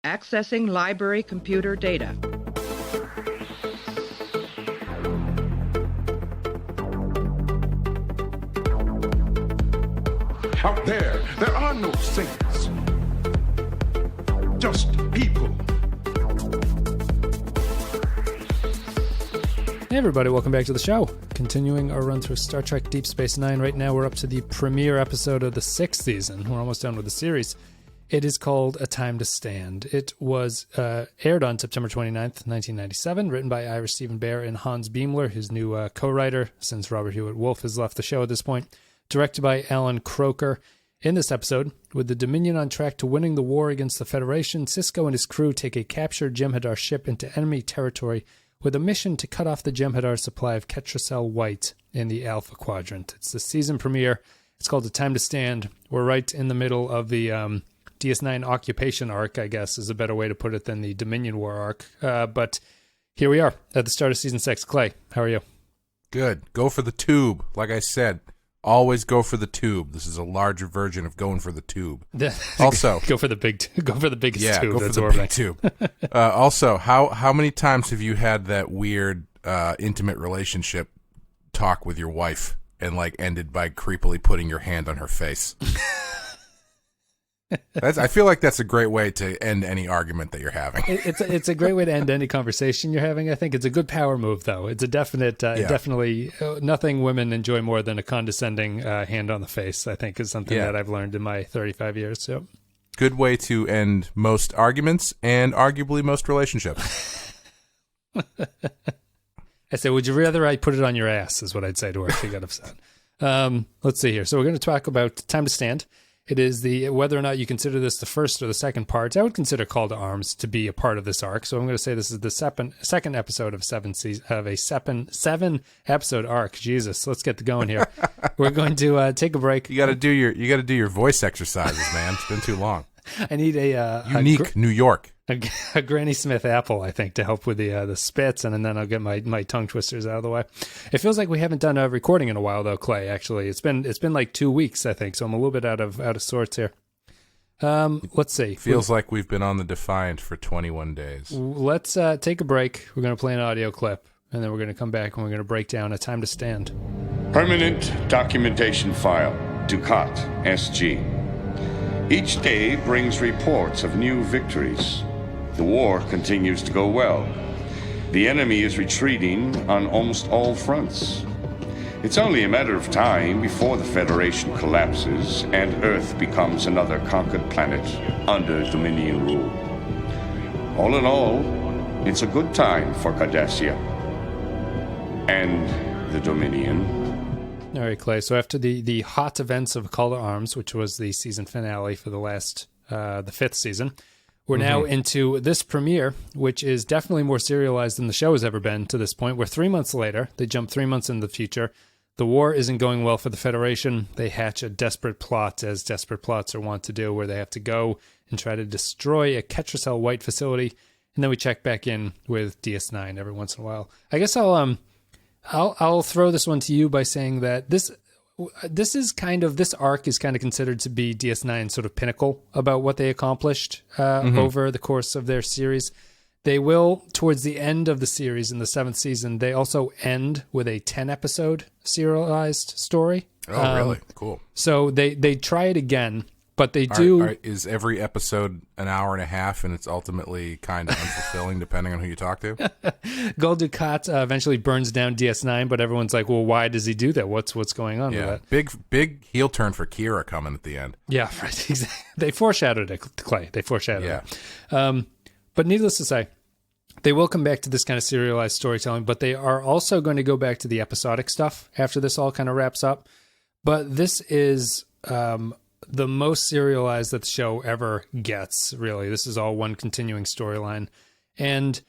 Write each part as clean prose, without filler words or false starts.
Accessing library computer data. Out there are no saints. Just people. Hey everybody, welcome back to the show. Continuing our run through Star Trek Deep Space Nine. Right now we're up to the premiere episode of the 6th season. We're almost done with the series. It is called A Time to Stand. It was aired on September 29th, 1997, written by Ira Steven Behr and Hans Beimler, his new co-writer, since Robert Hewitt Wolfe has left the show at this point. Directed by Alan Croker. In this episode, with the Dominion on track to winning the war against the Federation, Sisko and his crew take a captured J'em Hadar ship into enemy territory with a mission to cut off the J'em Hadar supply of ketracel-white in the Alpha Quadrant. It's the season premiere. It's called A Time to Stand. We're right in the middle of the DS9 occupation arc, I guess, is a better way to put it than the Dominion War arc. But here we are at the start of Season 6. Clay, how are you? Good. Go for the tube. Like I said, always go for the tube. This is a larger version of going for the tube. Also, go for the biggest tube. Go for the That's big tube. Also, how many times have you had that weird intimate relationship talk with your wife and like ended by creepily putting your hand on her face? I feel like that's a great way to end any argument that you're having. It's a great way to end any conversation you're having. I think it's a good power move, though. It's a definitely nothing women enjoy more than a condescending hand on the face. I think is something that I've learned in my 35 years. So, good way to end most arguments and arguably most relationships. I say, would you rather I put it on your ass? Is what I'd say to her if she got upset. Let's see here. So we're going to talk about Time to Stand. It is whether or not you consider this the first or the second part. I would consider Call to Arms to be a part of this arc. So I'm going to say this is the second episode of a seven episode arc. Jesus, let's get going here. We're going to take a break. You got to do your voice exercises, man. It's been too long. I need unique New York. A Granny Smith apple, I think, to help with the spits, and then I'll get my tongue twisters out of the way. It feels like we haven't done a recording in a while, though, Clay. Actually, it's been like 2 weeks, I think, so I'm a little bit out of sorts here. Let's see. Feels like we've been on the Defiant for 21 days. Let's take a break. We're going to play an audio clip, and then we're going to come back and we're going to break down A Time to Stand. Permanent documentation file, Dukat, SG. Each day brings reports of new victories. The war continues to go well. The enemy is retreating on almost all fronts. It's only a matter of time before the Federation collapses and Earth becomes another conquered planet under Dominion rule. All in all, it's a good time for Cardassia and the Dominion. All right, Clay. So after the hot events of Call to Arms, which was the season finale for the 5th season, we're now into this premiere, which is definitely more serialized than the show has ever been to this point. We're 3 months later. They jump 3 months in the future. The war isn't going well for the Federation. They hatch a desperate plot, as desperate plots are wont to do, where they have to go and try to destroy a ketracel-white facility. And then we check back in with DS9 every once in a while. I guess I'll throw this one to you by saying that this arc is kind of considered to be DS9's sort of pinnacle about what they accomplished over the course of their series. They will, towards the end of the series in the 7th season, they also end with a 10-episode serialized story. Oh, really? Cool. So they try it again, but they do... Is every episode an hour and a half, and it's ultimately kind of unfulfilling depending on who you talk to? Gul Dukat eventually burns down DS9, but everyone's like, well, why does he do that? What's going on with that? Big heel turn for Kira coming at the end. Yeah, right. Exactly. They foreshadowed it, Clay. They foreshadowed it. But needless to say, they will come back to this kind of serialized storytelling, but they are also going to go back to the episodic stuff after this all kind of wraps up. But this is... the most serialized that the show ever gets, really. This is all one continuing storyline. And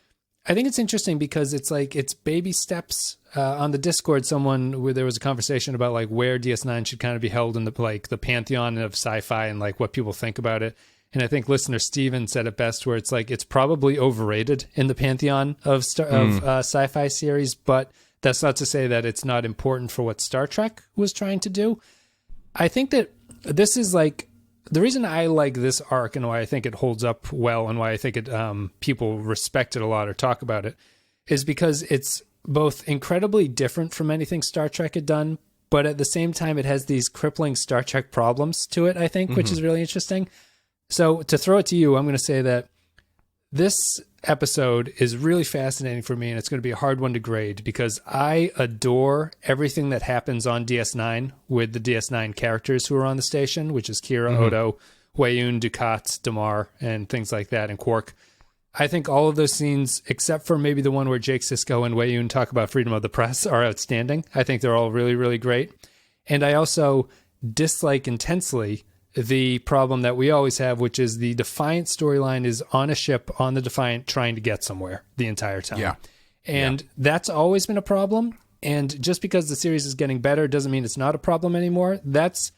I think it's interesting because it's baby steps. On the Discord, there was a conversation about like where DS9 should kind of be held in the pantheon of sci-fi and like what people think about it. And I think listener Steven said it best, where it's probably overrated in the pantheon of sci-fi series, but that's not to say that it's not important for what Star Trek was trying to do. I think that this is like the reason I like this arc and why I think it holds up well and why I think it people respect it a lot or talk about it is because it's both incredibly different from anything Star Trek had done, but at the same time, it has these crippling Star Trek problems to it, I think, which is really interesting. So to throw it to you, I'm going to say that this episode is really fascinating for me, and it's going to be a hard one to grade because I adore everything that happens on DS9 with the DS9 characters who are on the station, which is Kira, Odo, Weyound, Dukat, Damar, and things like that, and Quark. I think all of those scenes, except for maybe the one where Jake Sisko and Weyound talk about freedom of the press, are outstanding. I think they're all really, really great. And I also dislike intensely the problem that we always have, which is the Defiant storyline is on a ship on the Defiant trying to get somewhere the entire time. Yeah. And that's always been a problem. And just because the series is getting better doesn't mean it's not a problem anymore. That's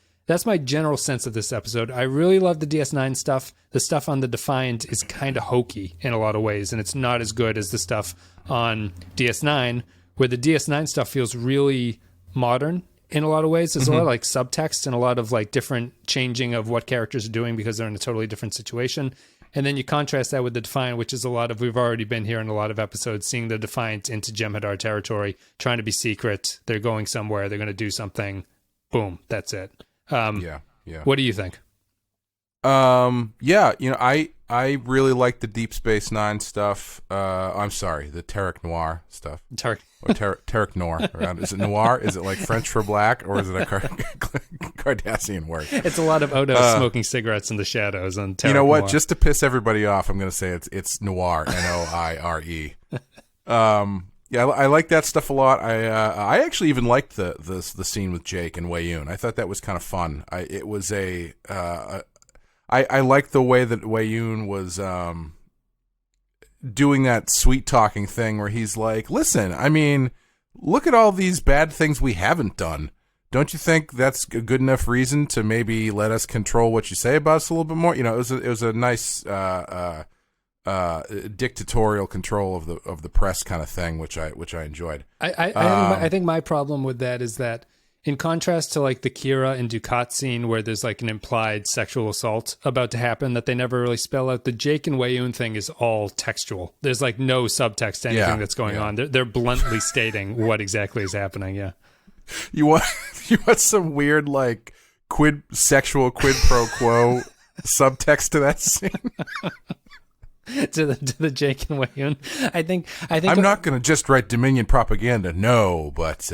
my general sense of this episode. I really love the DS9 stuff. The stuff on the Defiant is kind of hokey in a lot of ways, and it's not as good as the stuff on DS9, where the DS9 stuff feels really modern in a lot of ways. There's a lot of like subtext and a lot of like different changing of what characters are doing because they're in a totally different situation. And then you contrast that with the Defiant, which is a lot of, we've already been here in a lot of episodes, seeing the Defiant into J'em Hadar territory, trying to be secret. They're going somewhere. They're going to do something. Boom. That's it. Yeah. What do you think? Yeah, I really like the Deep Space Nine stuff. I'm sorry, the Terok Nor stuff. Terok Nor. Is it noir? Is it like French for black, or is it a Cardassian word? It's a lot of Odo smoking cigarettes in the shadows. And you know what? Noir. Just to piss everybody off, I'm going to say it's noir. Noire. Yeah, I like that stuff a lot. I actually even liked the scene with Jake and Weyound. I thought that was kind of fun. I liked the way that Weyound was doing that sweet talking thing where he's like, "Listen, I mean, look at all these bad things we haven't done. Don't you think that's a good enough reason to maybe let us control what you say about us a little bit more?" You know, it was a nice dictatorial control of the press kind of thing, which I enjoyed. I think my problem with that is that, in contrast to like the Kira and Dukat scene where there's like an implied sexual assault about to happen that they never really spell out, the Jake and Weyound thing is all textual. There's like no subtext to anything that's going on. They're bluntly stating what exactly is happening. Yeah. You want some weird like sexual quid pro quo subtext to that scene? to the Jake and Weyound. I think I'm not going to just write Dominion propaganda. No, but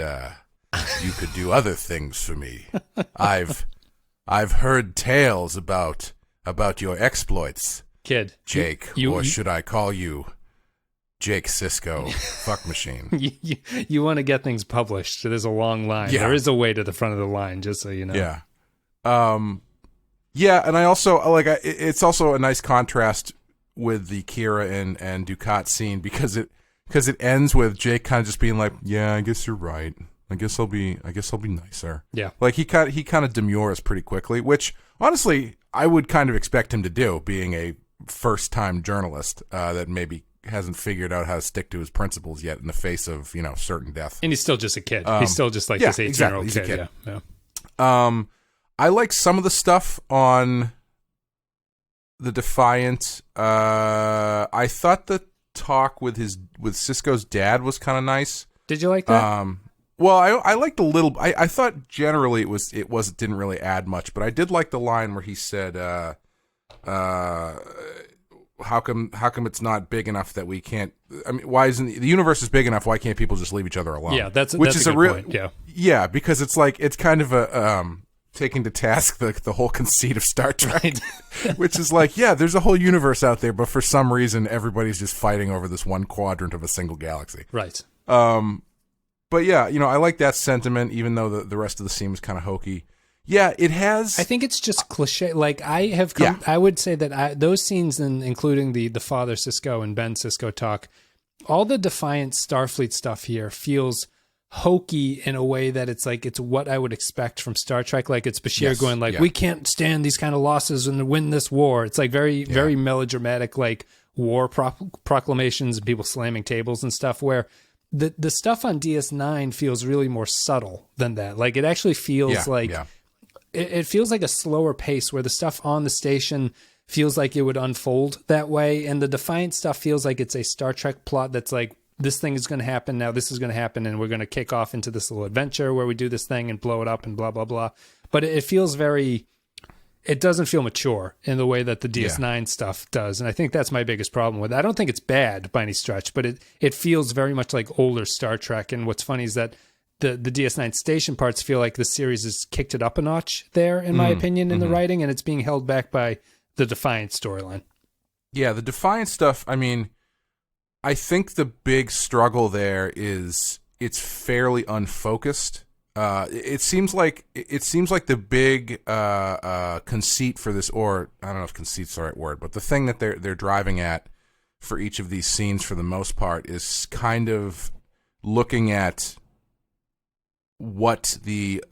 you could do other things for me. I've heard tales about your exploits, kid. Jake, or should I call you Jake Sisko, fuck machine? You want to get things published. There's a long line. Yeah. There is a way to the front of the line, just so you know. Yeah. Yeah, and I also it's also a nice contrast with the Kira and Dukat scene because it ends with Jake kind of just being like, "Yeah, I guess you're right. I guess I'll be nicer." Yeah, like he kind of demurs pretty quickly, which honestly I would kind of expect him to do, being a first-time journalist that maybe hasn't figured out how to stick to his principles yet in the face of certain death. And he's still just a kid. He's still just like this 18-year-old kid. Yeah. I like some of the stuff on the Defiant. I thought the talk with Sisko's dad was kind of nice. Did you like that? Well, I liked a little. I thought generally it didn't really add much, but I did like the line where he said, "How come it's not big enough that we can't? I mean, why isn't the universe is big enough? Why can't people just leave each other alone?" Yeah, that's a good point. Yeah, because it's like it's kind of a taking to task the whole conceit of Star Trek, right. Which is like, yeah, there's a whole universe out there, but for some reason everybody's just fighting over this one quadrant of a single galaxy. Right. But yeah, I like that sentiment, even though the rest of the scene was kind of hokey. Yeah, it has. I think it's just cliche. Like I would say that those scenes, including the father Sisko and Ben Sisko talk, all the Defiant Starfleet stuff here feels hokey in a way that it's like it's what I would expect from Star Trek. Like it's Bashir going like, "We can't stand these kind of losses and win this war." It's like very melodramatic, like war proclamations and people slamming tables and stuff. Where the stuff on DS9 feels really more subtle than that. Like it actually feels it feels like a slower pace where the stuff on the station feels like it would unfold that way. And the Defiant stuff feels like it's a Star Trek plot that's like, this thing is going to happen now, this is going to happen, and we're going to kick off into this little adventure where we do this thing and blow it up and blah, blah, blah. But it feels very, it doesn't feel mature in the way that the DS9 stuff does. And I think that's my biggest problem with it. I don't think it's bad by any stretch, but it feels very much like older Star Trek. And what's funny is that the DS9 station parts feel like the series has kicked it up a notch there, in my opinion, in the writing, and it's being held back by the Defiant storyline. Yeah, the Defiant stuff, I mean, I think the big struggle there is it's fairly unfocused. It seems like the big conceit for this, or I don't know if conceit's the right word, but the thing that they're driving at for each of these scenes, for the most part, is kind of looking at what the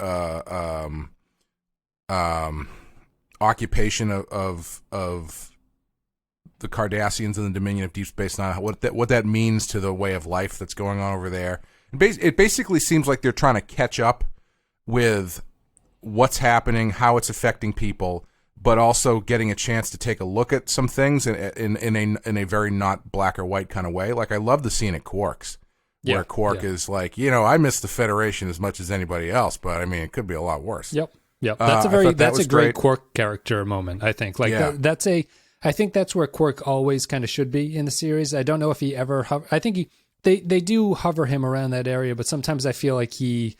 occupation of the Cardassians and the Dominion of Deep Space Nine, what that means to the way of life that's going on over there. It basically seems like they're trying to catch up with what's happening, how it's affecting people, but also getting a chance to take a look at some things in a very not black or white kind of way. Like, I love the scene at Quark's, where Quark is like, I miss the Federation as much as anybody else, but I mean, it could be a lot worse. Yep. That's a great Quark character moment, I think. Like, I think that's where Quark always kind of should be in the series. I don't know if he ever, I think they do hover him around that area, but sometimes I feel like he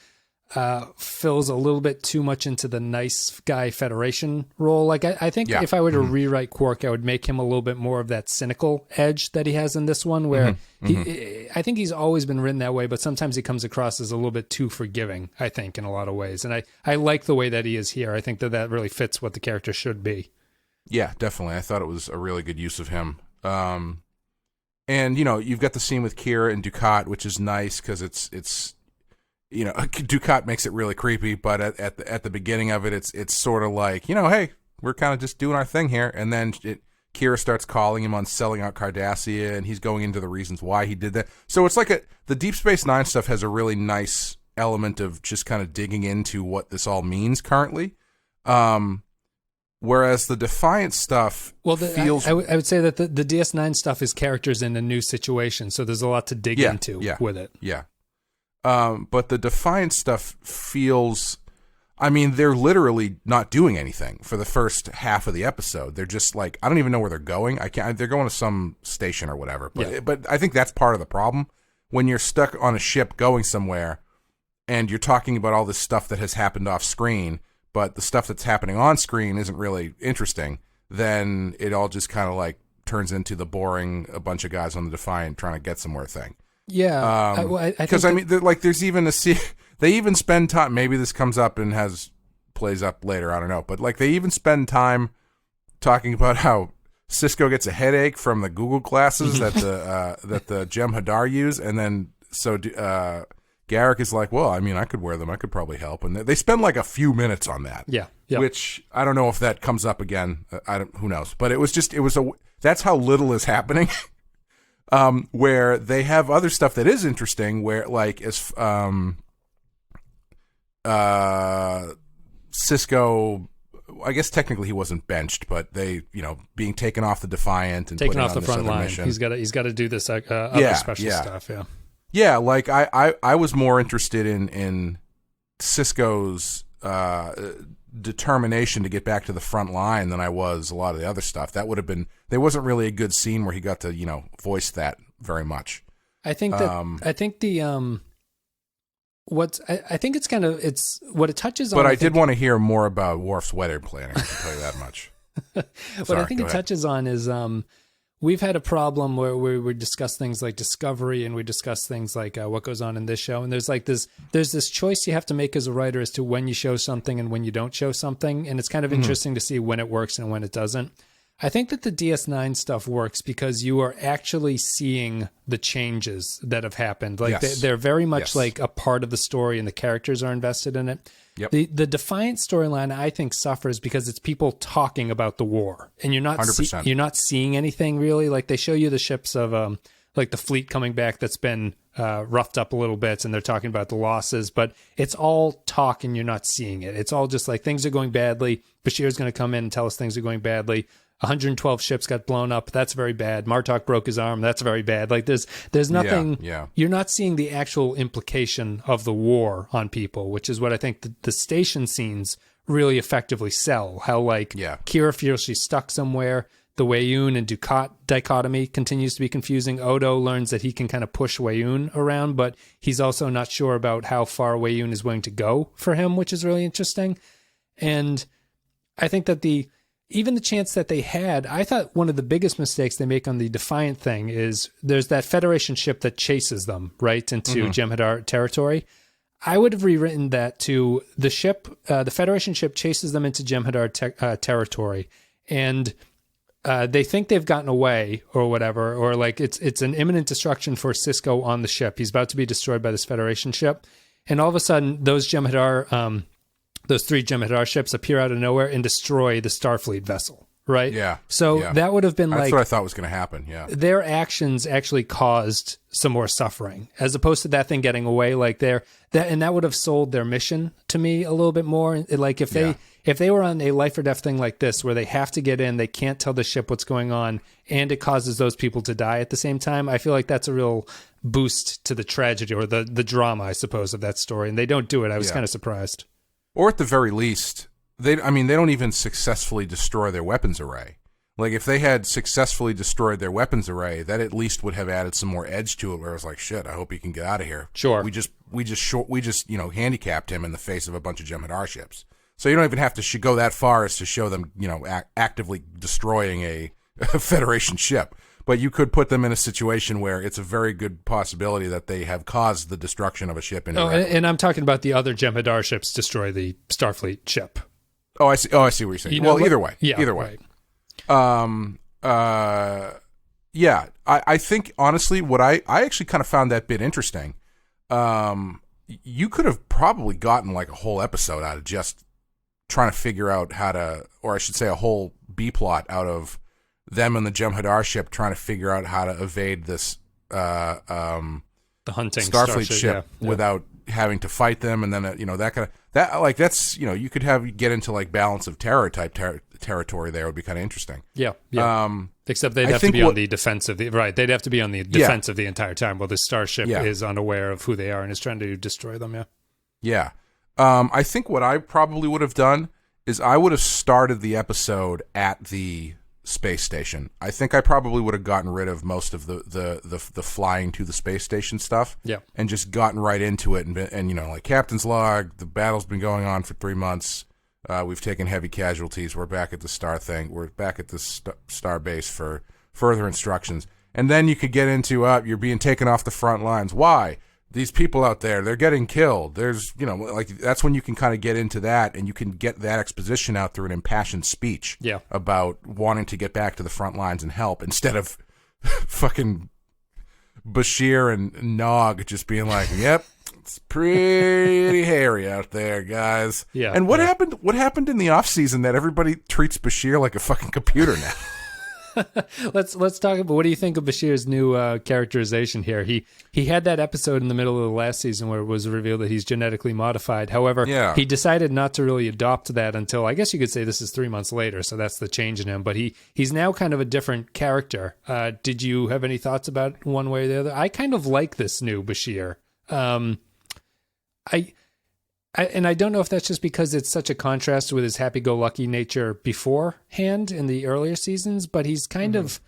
fills a little bit too much into the nice guy Federation role. Like, I think if I were to rewrite Quark, I would make him a little bit more of that cynical edge that he has in this one, where I think he's always been written that way, but sometimes he comes across as a little bit too forgiving, I think, in a lot of ways. And I like the way that he is here. I think that really fits what the character should be. Yeah, definitely. I thought it was a really good use of him. And, you've got the scene with Kira and Dukat, which is nice because it's Dukat makes it really creepy, but at the beginning of it, it's sort of like, hey, we're kind of just doing our thing here. And then Kira starts calling him on selling out Cardassia, and he's going into the reasons why he did that. So it's like the Deep Space Nine stuff has a really nice element of just kind of digging into what this all means currently. Whereas the Defiant stuff feels... I would say that the DS9 stuff is characters in a new situation, so there's a lot to dig into with it. Yeah. But the Defiant stuff feels... I mean, they're literally not doing anything for the first half of the episode. They're just like, I don't even know where they're going. They're going to some station or whatever. But I think that's part of the problem. When you're stuck on a ship going somewhere, and you're talking about all this stuff that has happened off screen, but the stuff that's happening on screen isn't really interesting, then it all just kind of like turns into the boring, a bunch of guys on the Defiant trying to get somewhere thing. Yeah. Because I mean, there's even they even spend time, maybe this comes up and plays up later, I don't know, but like they even spend time talking about how Sisko gets a headache from the Google glasses that the J'em Hadar use, and then Garrick is like, well, I mean, I could wear them. I could probably help. And they spend like a few minutes on that. Yeah. Which I don't know if that comes up again. Who knows? But that's how little is happening. Where they have other stuff that is interesting, where like Sisko, I guess technically he wasn't benched, but they, being taken off the Defiant and taken off the front line. Mission. He's got to do this other special stuff. Yeah. Yeah, like I was more interested in Sisko's determination to get back to the front line than I was a lot of the other stuff. There wasn't really a good scene where he got to, voice that very much. I think that I think it's what it touches on. But I did want to hear more about Worf's weather planning, I can tell you that much. What I think it touches on is we've had a problem where we discuss things like Discovery, and we discuss things like what goes on in this show. And there's this choice you have to make as a writer as to when you show something and when you don't show something. And it's kind of interesting to see when it works and when it doesn't. I think that the DS9 stuff works because you are actually seeing the changes that have happened. Like they're very much like a part of the story, and the characters are invested in it. Yep. The Defiant storyline, I think, suffers because it's people talking about the war, and you're not seeing anything really. Like they show you the ships of like the fleet coming back that's been roughed up a little bit, and they're talking about the losses, but it's all talk and you're not seeing it. It's all just like things are going badly. Bashir's going to come in and tell us things are going badly. 112 ships got blown up. That's very bad. Martok broke his arm. That's very bad. Like there's nothing. Yeah. You're not seeing the actual implication of the war on people, which is what I think the station scenes really effectively sell. How Kira feels she's stuck somewhere. The Weyound and Dukat dichotomy continues to be confusing. Odo learns that he can kind of push Weyound around, but he's also not sure about how far Weyound is willing to go for him, which is really interesting. And I think that even the chance that they had, I thought one of the biggest mistakes they make on the Defiant thing is there's that Federation ship that chases them right into J'em Hadar territory. I would have rewritten that to the ship, the Federation ship chases them into J'em Hadar territory, and they think they've gotten away or whatever, or like it's an imminent destruction for Sisko on the ship. He's about to be destroyed by this Federation ship, and all of a sudden those three J'em Hadar ships appear out of nowhere and destroy the Starfleet vessel, right? Yeah. So that would have been That's what I thought was going to happen, yeah. Their actions actually caused some more suffering, as opposed to that thing getting away. Like that would have sold their mission to me a little bit more. Like if they were on a life or death thing like this, where they have to get in, they can't tell the ship what's going on, and it causes those people to die at the same time, I feel like that's a real boost to the tragedy or the drama, I suppose, of that story. And they don't do it. I was kind of surprised. Or at the very least, they don't even successfully destroy their weapons array. Like, if they had successfully destroyed their weapons array, that at least would have added some more edge to it, where it's like, shit, I hope he can get out of here. Sure. We just handicapped him in the face of a bunch of J'em Hadar ships. So you don't even have to go that far as to show them, actively destroying a Federation ship. But you could put them in a situation where it's a very good possibility that they have caused the destruction of a ship. And I'm talking about the other J'em Hadar ships destroy the Starfleet ship. Oh, I see what you're saying. Either way. Yeah, either way. Right. I think, honestly, what I actually kind of found that bit interesting. You could have probably gotten like a whole episode out of just trying to figure out how to, or I should say a whole B-plot out of them and the J'em Hadar ship trying to figure out how to evade this the hunting Starfleet ship without having to fight them, and then that kind of that's you could get into like balance of terror type territory there. Would be kind of interesting. Yeah. Except they'd have to be on the defense of they'd have to be on the defense of the entire time while the starship is unaware of who they are and is trying to destroy them. Yeah. I think what I probably would have done is I would have started the episode at the space station. I think I probably would have gotten rid of most of the flying to the space station stuff. Yeah. And just gotten right into it and like captain's log, the battle's been going on for 3 months. We've taken heavy casualties. We're back at the star thing. We're back at the star base for further instructions. And then you could get into you're being taken off the front lines. Why? These people out there, they're getting killed. There's, that's when you can kind of get into that, and you can get that exposition out through an impassioned speech about wanting to get back to the front lines and help, instead of fucking Bashir and Nog just being like, yep, it's pretty hairy out there, guys. Yeah. And what happened in the off season that everybody treats Bashir like a fucking computer now? Let's talk about, what do you think of Bashir's new characterization here? He had that episode in the middle of the last season where it was revealed that he's genetically modified. However, he decided not to really adopt that until, I guess you could say, this is 3 months later, so that's the change in him. But he's now kind of a different character. Did you have any thoughts about one way or the other? I kind of like this new Bashir. I don't know if that's just because it's such a contrast with his happy-go-lucky nature beforehand in the earlier seasons, but he's kind of,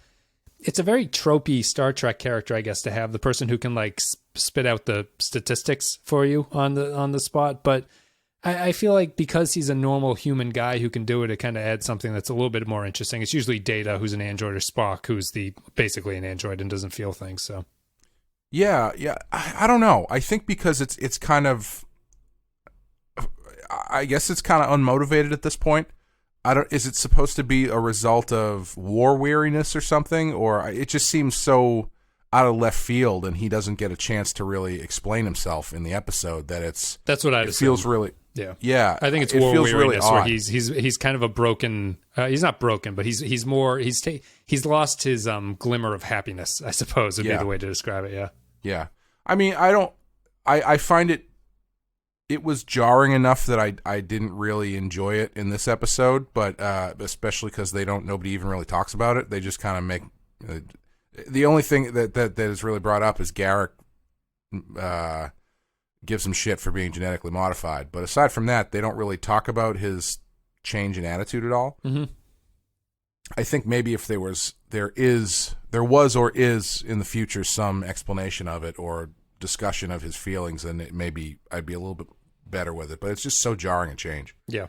it's a very tropey Star Trek character, I guess, to have the person who can like spit out the statistics for you on the spot. But I feel like because he's a normal human guy who can do it, it kind of adds something that's a little bit more interesting. It's usually Data, who's an android, or Spock, who's basically an android and doesn't feel things. So yeah, I don't know. I think because it's kind of, I guess it's kind of unmotivated at this point. Is it supposed to be a result of war weariness or something? Or it just seems so out of left field, and he doesn't get a chance to really explain himself in the epised that's what it feels really. Yeah. I think it's war weariness, really, where he's kind of a broken. He's not broken, but he's lost his glimmer of happiness, I suppose would be the way to describe it. Yeah. I mean, I find it was jarring enough that I didn't really enjoy it in this episode, but especially because nobody even really talks about it. They just kind of make the only thing that is really brought up is Garrick gives him shit for being genetically modified, but aside from that, they don't really talk about his change in attitude at all. Mm-hmm. I think maybe if there was or is in the future some explanation of it or discussion of his feelings, then maybe I'd be a little bit better with it. But it's just so jarring a change. Yeah.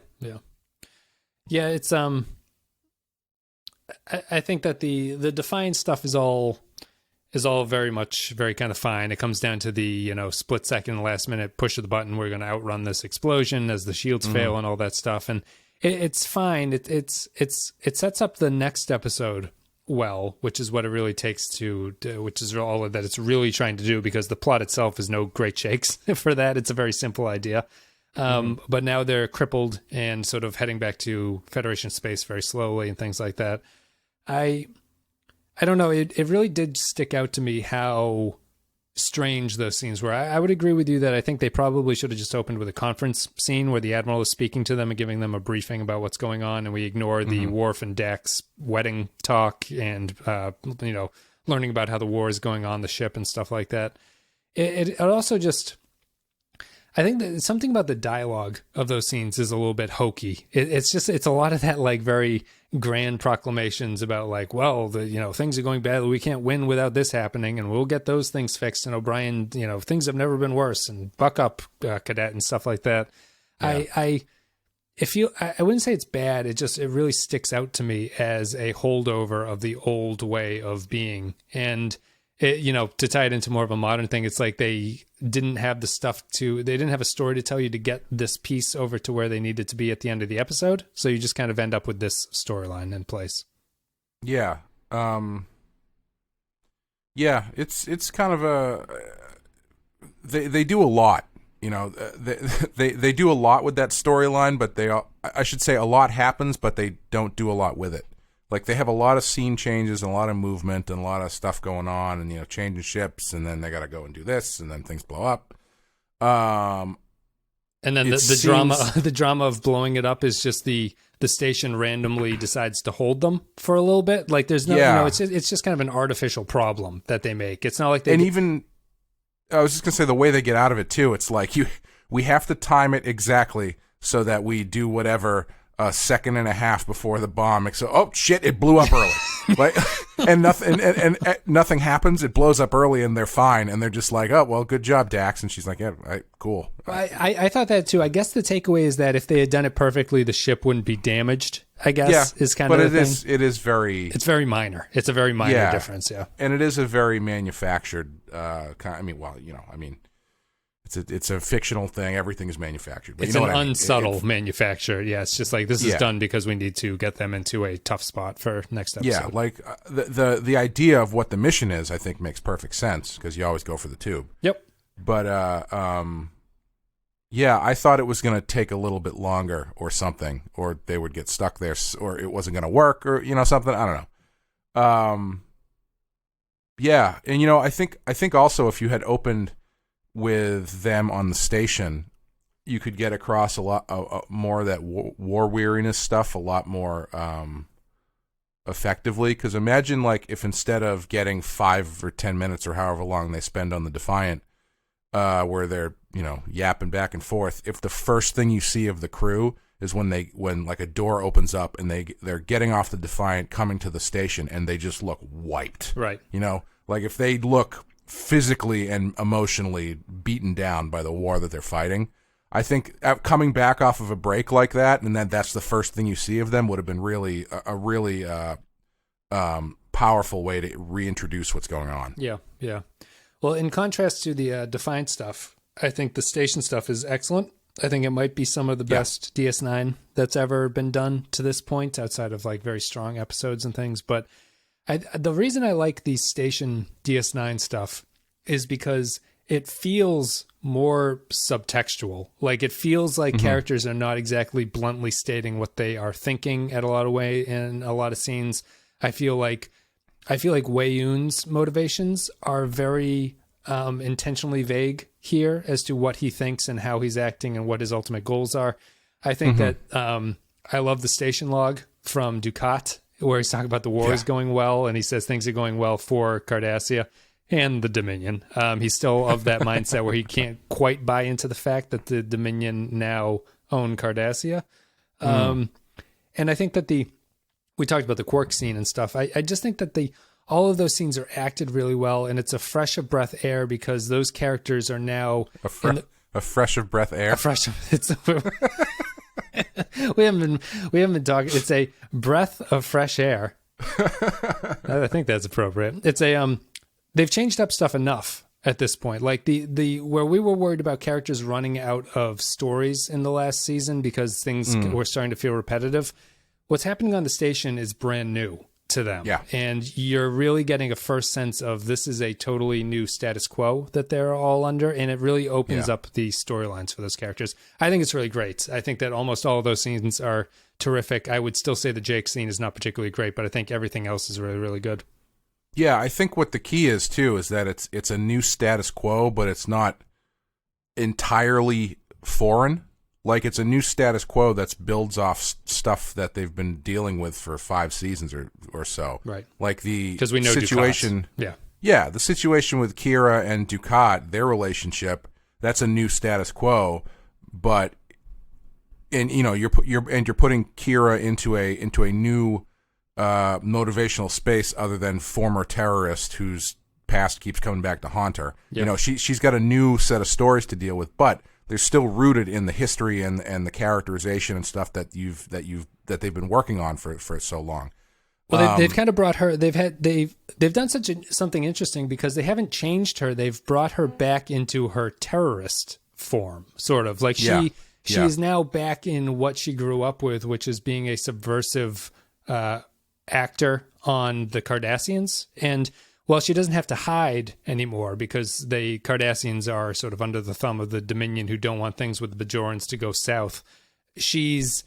It's I think that the Defiant stuff is all very much very kind of fine. It comes down to the split second, last minute push of the button. We're going to outrun this explosion as the shields fail and all that stuff, and it's fine. It sets up the next episode well, which is what it really takes which is all that it's really trying to do, because the plot itself is no great shakes for that. It's a very simple idea. But now they're crippled and sort of heading back to Federation space very slowly and things like that. I don't know. It really did stick out to me how strange those scenes were. I would agree with you that I think they probably should have just opened with a conference scene where the Admiral is speaking to them and giving them a briefing about what's going on, and we ignore the Worf and Dax wedding talk and learning about how the war is going on the ship and stuff like that. It also just, I think that something about the dialogue of those scenes is a little bit hokey. It's a lot of that like very grand proclamations about like, well, things are going badly. We can't win without this happening, and we'll get those things fixed. And O'Brien, things have never been worse, and buck up, cadet, and stuff like that. Yeah. I wouldn't say it's bad. It really sticks out to me as a holdover of the old way of being. And to tie it into more of a modern thing, it's like they didn't have a story to tell you to get this piece over to where they needed to be at the end of the episode. So you just kind of end up with this storyline in place. Yeah. It's kind of they do a lot, they do a lot with that storyline, but I should say a lot happens, but they don't do a lot with it. Like, they have a lot of scene changes and a lot of movement and a lot of stuff going on, and, changing ships, and then they got to go and do this, and then things blow up. And then the drama of blowing it up is just the station randomly decides to hold them for a little bit. Like, there's no, it's just kind of an artificial problem that they make. It's not like even, I was just going to say, the way they get out of it, too, it's like, we have to time it exactly so that we do whatever a second and a half before the bomb. So, oh shit, it blew up early. Like, and nothing happens. It blows up early, and they're fine. And they're just like, oh well, good job, Dax. And she's like, yeah, right, cool. I thought that too. I guess the takeaway is that if they had done it perfectly, the ship wouldn't be damaged. I guess is kind of the thing. It's very minor. It's a very minor difference. Yeah, and it is a very manufactured. It's a fictional thing. Everything is manufactured. But it's an unsubtle manufacture. Yeah, it's just like, this is done because we need to get them into a tough spot for next episode. Yeah, like the idea of what the mission is, I think, makes perfect sense, because you always go for the tube. Yep. But I thought it was going to take a little bit longer or something, or they would get stuck there, or it wasn't going to work, or something. I don't know. Yeah, and I think also if you had opened with them on the station, you could get across a lot more of that war weariness stuff a lot more effectively. Because imagine, like, if instead of getting 5 or 10 minutes or however long they spend on the Defiant, where they're yapping back and forth, if the first thing you see of the crew is when like a door opens up and they're getting off the Defiant, coming to the station, and they just look wiped. Right. Like, if they look physically and emotionally beaten down by the war that they're fighting, I think coming back off of a break like that, and that's the first thing you see of them, would have been really a really powerful way to reintroduce what's going on. Yeah. Well, in contrast to the Defiant stuff, I think the station stuff is excellent. I think it might be some of the best DS9 that's ever been done to this point, outside of like very strong episodes and things. But the reason I like the station DS9 stuff is because it feels more subtextual. Like, it feels like characters are not exactly bluntly stating what they are thinking in a lot of scenes. I feel like Weyound's motivations are very intentionally vague here as to what he thinks and how he's acting and what his ultimate goals are. I think that I love the station log from Dukat, where he's talking about the war is going well, and he says things are going well for Cardassia and the Dominion. He's still of that mindset where he can't quite buy into the fact that the Dominion now own Cardassia. And I think that we talked about the Quark scene and stuff. I just think that all of those scenes are acted really well, and it's a fresh of breath air because those characters are now a fresh of breath air. We haven't been talking. It's a breath of fresh air. I think that's appropriate. It's they've changed up stuff enough at this point. Like the where we were worried about characters running out of stories in the last season because things were starting to feel repetitive. What's happening on the station is brand new to them. Yeah. And you're really getting a first sense of this is a totally new status quo that they're all under, and it really opens up the storylines for those characters. I think it's really great. I think that almost all of those scenes are terrific. I would still say the Jake scene is not particularly great, but I think everything else is really, really good. Yeah, I think what the key is, too, is that it's a new status quo, but it's not entirely foreign. Like, it's a new status quo that builds off stuff that they've been dealing with for 5 seasons or so. Right. Like the because we know situation. Dukat. Yeah, the situation with Kira and Dukat, their relationship, that's a new status quo. But, and you know, you're putting Kira into a new motivational space other than former terrorist whose past keeps coming back to haunt her. Yep. You know, she's got a new set of stories to deal with, but they're still rooted in the history and the characterization and stuff that they've been working on for so long. Well, they've kind of brought her. They've done something interesting because they haven't changed her. They've brought her back into her terrorist form, sort of like she is now back in what she grew up with, which is being a subversive actor on the Cardassians. And well, she doesn't have to hide anymore because the Cardassians are sort of under the thumb of the Dominion who don't want things with the Bajorans to go south. She's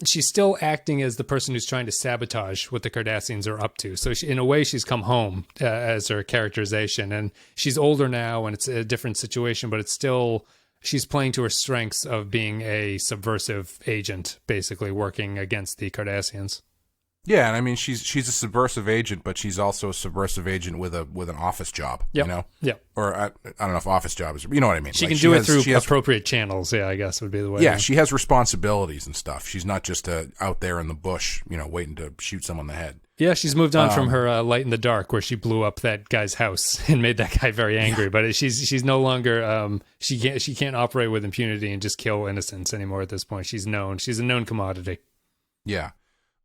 still acting as the person who's trying to sabotage what the Cardassians are up to. So in a way, she's come home as her characterization. And she's older now and it's a different situation, but it's still, she's playing to her strengths of being a subversive agent, basically working against the Cardassians. Yeah, and I mean she's a subversive agent, but she's also a subversive agent with an office job. Yep. You know, or I don't know if office job is. You know what I mean? She can do it through appropriate channels. Yeah, I guess would be the way. Yeah, she has responsibilities and stuff. She's not just out there in the bush, you know, waiting to shoot someone in the head. Yeah, she's moved on from her Light in the Dark, where she blew up that guy's house and made that guy very angry. Yeah. But she's no longer she can't operate with impunity and just kill innocents anymore at this point. She's a known commodity. Yeah.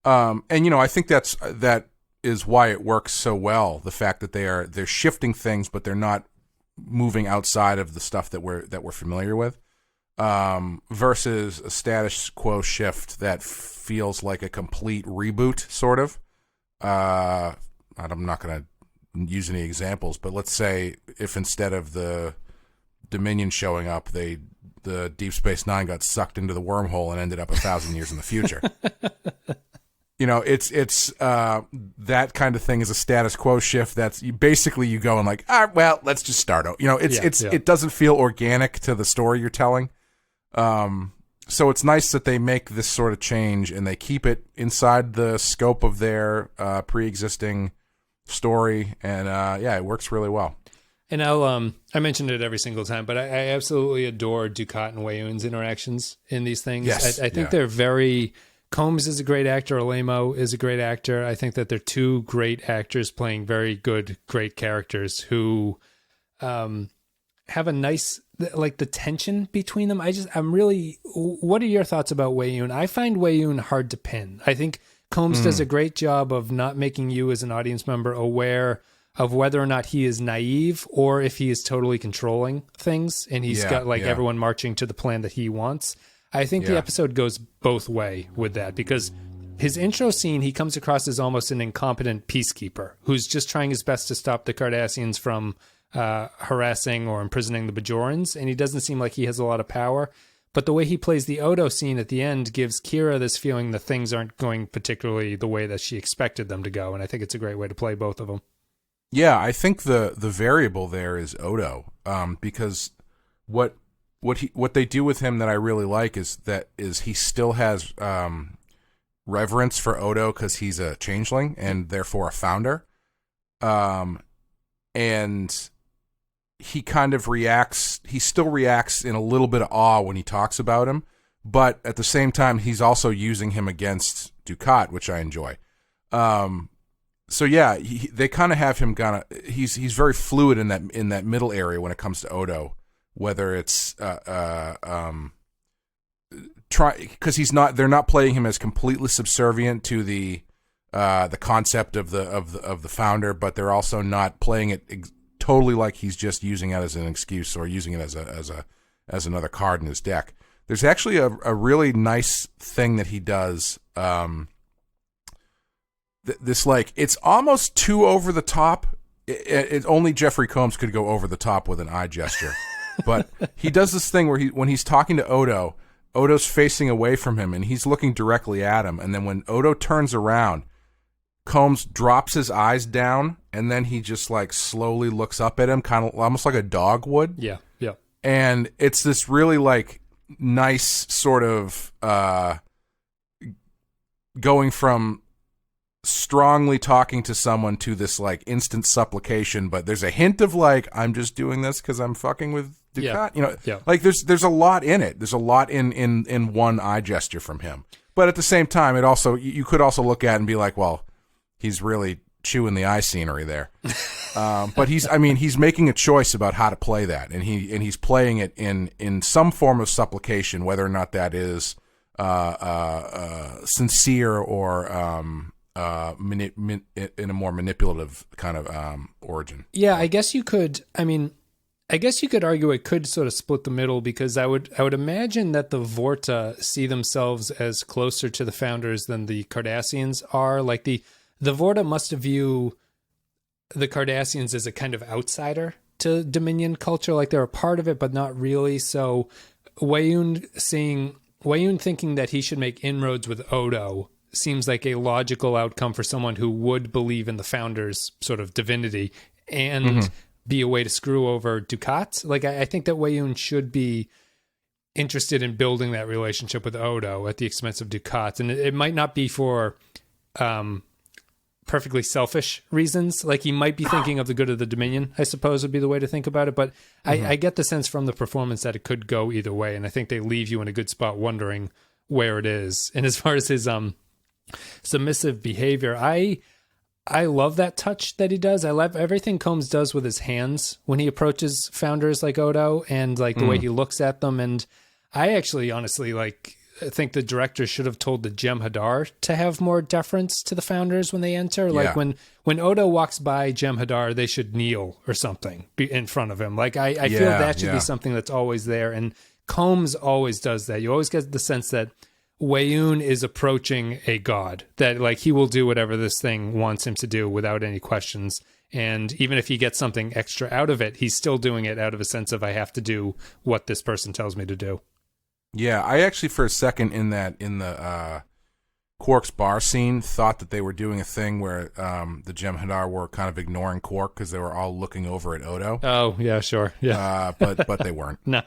And you know, I think that is why it works so well. The fact that they're shifting things, but they're not moving outside of the stuff that we're familiar with, versus a status quo shift that feels like a complete reboot, sort of. I'm not going to use any examples, but let's say if instead of the Dominion showing up, the Deep Space Nine got sucked into the wormhole and ended up 1,000 years in the future. You know, it's that kind of thing is a status quo shift. That's basically you going like, well, let's just start out. You know, it doesn't feel organic to the story you're telling. So it's nice that they make this sort of change and they keep it inside the scope of their pre-existing story, and it works really well. And I mentioned it every single time, but I absolutely adore Dukat and Weyound's interactions in these things. Yes. I think they're very. Combs is a great actor. Alemo is a great actor. I think that they're two great actors playing very good, great characters who have a nice, like the tension between them. What are your thoughts about Weyound? I find Weyound hard to pin. I think Combs does a great job of not making you as an audience member aware of whether or not he is naive or if he is totally controlling things and he's got everyone marching to the plan that he wants. I think the episode goes both way with that because his intro scene, he comes across as almost an incompetent peacekeeper who's just trying his best to stop the Cardassians from harassing or imprisoning the Bajorans, and he doesn't seem like he has a lot of power. But the way he plays the Odo scene at the end gives Kira this feeling that things aren't going particularly the way that she expected them to go, and I think it's a great way to play both of them. Yeah, I think the variable there is Odo, because what they do with him that I really like is he still has reverence for Odo because he's a changeling and therefore a founder, and he kind of reacts. He still reacts in a little bit of awe when he talks about him, but at the same time, he's also using him against Dukat, which I enjoy. So yeah, they kind of have him he's very fluid in that middle area when it comes to Odo, whether it's because they're not playing him as completely subservient to the concept of the founder, but they're also not playing it totally like he's just using it as an excuse or using it as another card in his deck. There's actually a really nice thing that he does. This it's almost too over the top. It only Jeffrey Combs could go over the top with an eye gesture, but he does this thing where when he's talking to Odo, Odo's facing away from him and he's looking directly at him, and then when Odo turns around, Combs drops his eyes down and then he just slowly looks up at him, kind of almost like a dog would. Yeah. And it's this really nice sort of going from strongly talking to someone to this instant supplication, but there's a hint of I'm just doing this because I'm fucking with Dukat. There's a lot in it. There's a lot in one eye gesture from him. But at the same time, it also you could also look at it and be like, well, he's really chewing the eye scenery there. But he's making a choice about how to play that, and he's playing it in some form of supplication, whether or not that is sincere or in a more manipulative kind of origin. Yeah, I guess you could argue it could sort of split the middle, because I would imagine that the Vorta see themselves as closer to the founders than the Cardassians are. The Vorta must view the Cardassians as a kind of outsider to Dominion culture, they're a part of it but not really. So Weyound thinking that he should make inroads with Odo seems like a logical outcome for someone who would believe in the founders' sort of divinity and be a way to screw over Dukat. I think that Weyound should be interested in building that relationship with Odo at the expense of Dukat. And it might not be for perfectly selfish reasons. He might be thinking of the good of the Dominion, I suppose would be the way to think about it. But I get the sense from the performance that it could go either way. And I think they leave you in a good spot wondering where it is. And as far as his submissive behavior, I love that touch that he does. I love everything Combs does with his hands when he approaches founders like Odo, and the way he looks at them. And I actually honestly I think the director should have told the J'em Hadar to have more deference to the founders when they enter. Yeah. When Odo walks by J'em Hadar, they should kneel or something in front of him. I feel that should be something that's always there. And Combs always does that. You always get the sense that Weyound is approaching a god, that he will do whatever this thing wants him to do without any questions. And even if he gets something extra out of it, he's still doing it out of a sense of, I have to do what this person tells me to do. Yeah, I actually for a second in the Quark's bar scene thought that they were doing a thing where the J'em Hadar were kind of ignoring Quark because they were all looking over at Odo. Oh, yeah, sure. Yeah. But they weren't. No.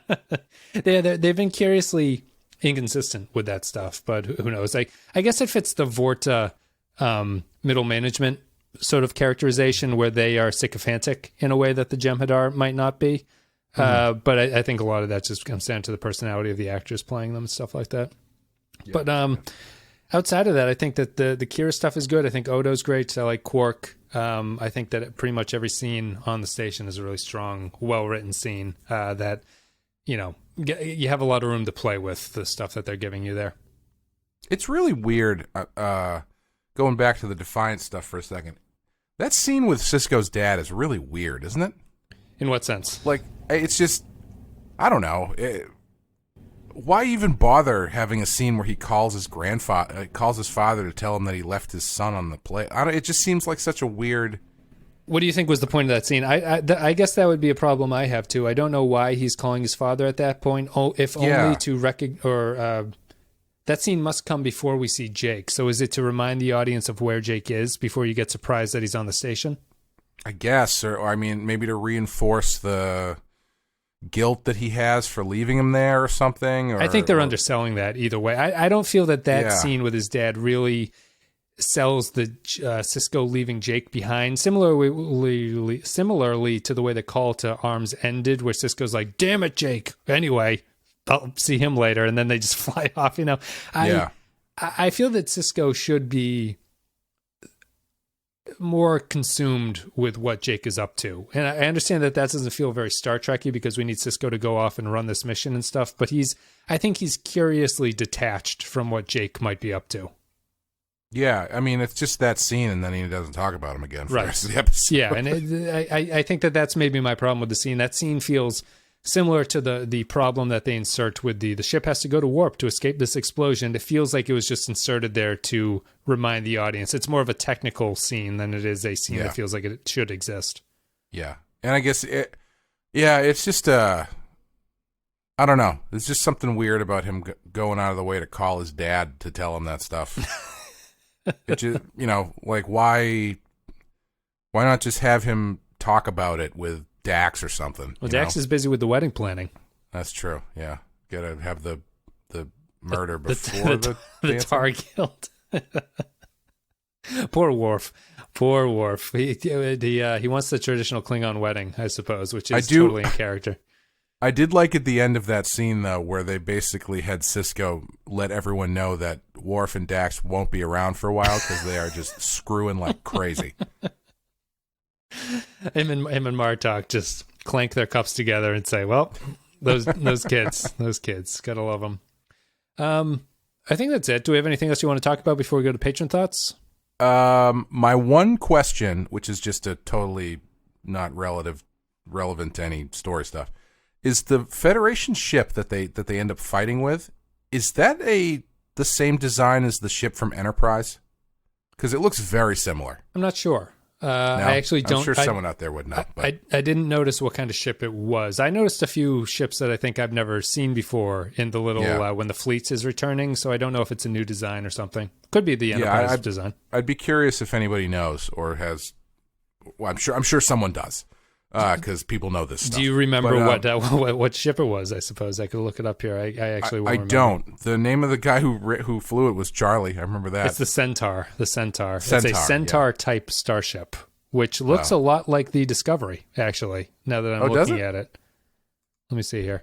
They've been curiously inconsistent with that stuff, but who knows? I guess it fits the Vorta middle management sort of characterization, where they are sycophantic in a way that the J'em Hadar might not be. But I think a lot of that just comes down to the personality of the actors playing them and stuff like that. Yeah, but outside of that, I think that the Kira stuff is good. I think Odo's great. I like Quark. I think that pretty much every scene on the station is a really strong, well-written scene that, you have a lot of room to play with the stuff that they're giving you there. It's really weird, going back to the Defiant stuff for a second. That scene with Sisko's dad is really weird, isn't it? In what sense? It's just, I don't know. Why even bother having a scene where he calls his father to tell him that he left his son on the plate? It just seems like such a weird. What do you think was the point of that scene? I guess that would be a problem I have too. I don't know why he's calling his father at that point. Only to that scene must come before we see Jake. So is it to remind the audience of where Jake is before you get surprised that he's on the station? I guess, or I mean, maybe to reinforce the guilt that he has for leaving him there or something. Or, I think they're underselling that either way. I don't feel that Yeah. scene with his dad really sells the Sisko leaving Jake behind. Similarly to the way the call to arms ended, where Sisko's like, "Damn it, Jake." Anyway, I'll see him later, and then they just fly off. You know, I feel that Sisko should be more consumed with what Jake is up to. And I understand that doesn't feel very Star Trek-y because we need Sisko to go off and run this mission and stuff, but I think he's curiously detached from what Jake might be up to. Yeah, I mean, it's just that scene, and then he doesn't talk about him again for the rest of the episode. Yeah, and I think that's maybe my problem with the scene. That scene feels similar to the problem that they insert with the ship has to go to warp to escape this explosion. It feels like it was just inserted there to remind the audience. It's more of a technical scene than it is a scene that feels like it should exist. Yeah, and I guess it's just I don't know. There's just something weird about him going out of the way to call his dad to tell him that stuff. It just, like why not just have him talk about it with Dax or something? Well, Dax is busy with the wedding planning. That's true. Yeah, gotta have the murder before the Tar Guild. Poor Worf. He wants the traditional Klingon wedding, I suppose, which is totally in character. I did like at the end of that scene, though, where they basically had Sisko let everyone know that Worf and Dax won't be around for a while because they are just screwing like crazy. Him and Martok just clank their cups together and say, "Well, those kids, gotta love them." I think that's it. Do we have anything else you want to talk about before we go to patron thoughts? My one question, which is just a totally not relevant to any story stuff, is the Federation ship that they end up fighting with. Is that the same design as the ship from Enterprise? Because it looks very similar. I'm not sure. No, I actually don't. I'm sure someone out there would know. But. I didn't notice what kind of ship it was. I noticed a few ships that I think I've never seen before in the little when the fleet is returning. So I don't know if it's a new design or something. Could be the Enterprise design. I'd be curious if anybody knows or has. Well, I'm sure someone does because people know this stuff. Do you remember what ship it was? I suppose I could look it up here. I actually won't remember. Don't. The name of the guy who flew it was Charlie. I remember that. It's the Centaur. It's a Centaur type starship, which looks a lot like the Discovery. Actually, now that I'm looking at it, let me see here.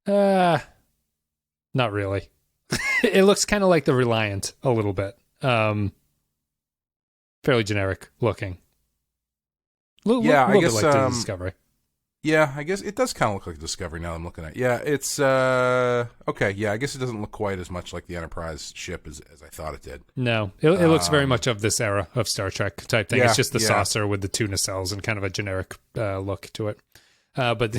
Not really. It looks kind of like the Reliant a little bit. Fairly generic looking. I guess like the Discovery. Yeah, I guess it does kind of look like Discovery now that I'm looking at it. Yeah, it's okay. Yeah, I guess it doesn't look quite as much like the Enterprise ship as I thought it did. No, it looks very much of this era of Star Trek type thing. It's just the saucer with the two nacelles and kind of a generic look to it. But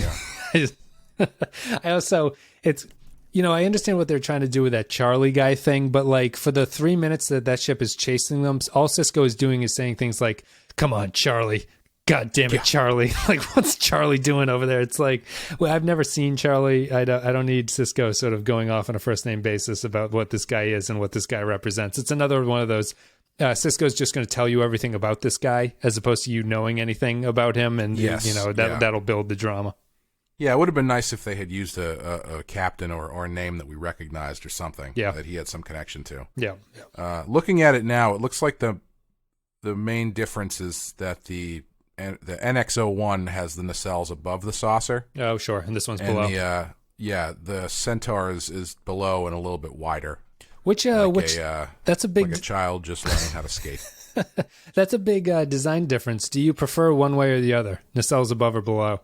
I also, it's, I understand what they're trying to do with that Charlie guy thing, but like for the 3 minutes that ship is chasing them, all Sisko is doing is saying things like, "Come on, Charlie. God damn it, Charlie." Like, what's Charlie doing over there? It's like, well, I've never seen Charlie. I don't need Sisko sort of going off on a first name basis about what this guy is and what this guy represents. It's another one of those, Sisko's just going to tell you everything about this guy as opposed to you knowing anything about him. And, that'll build the drama. Yeah, it would have been nice if they had used a captain or a name that we recognized or something that he had some connection to. Yeah. Looking at it now, it looks like the main difference is that the NX-01 has the nacelles above the saucer. Oh, sure. And this one's below. The Centaur is below and a little bit wider. That's a big... Like a child just learning how to skate. That's a big design difference. Do you prefer one way or the other? Nacelles above or below?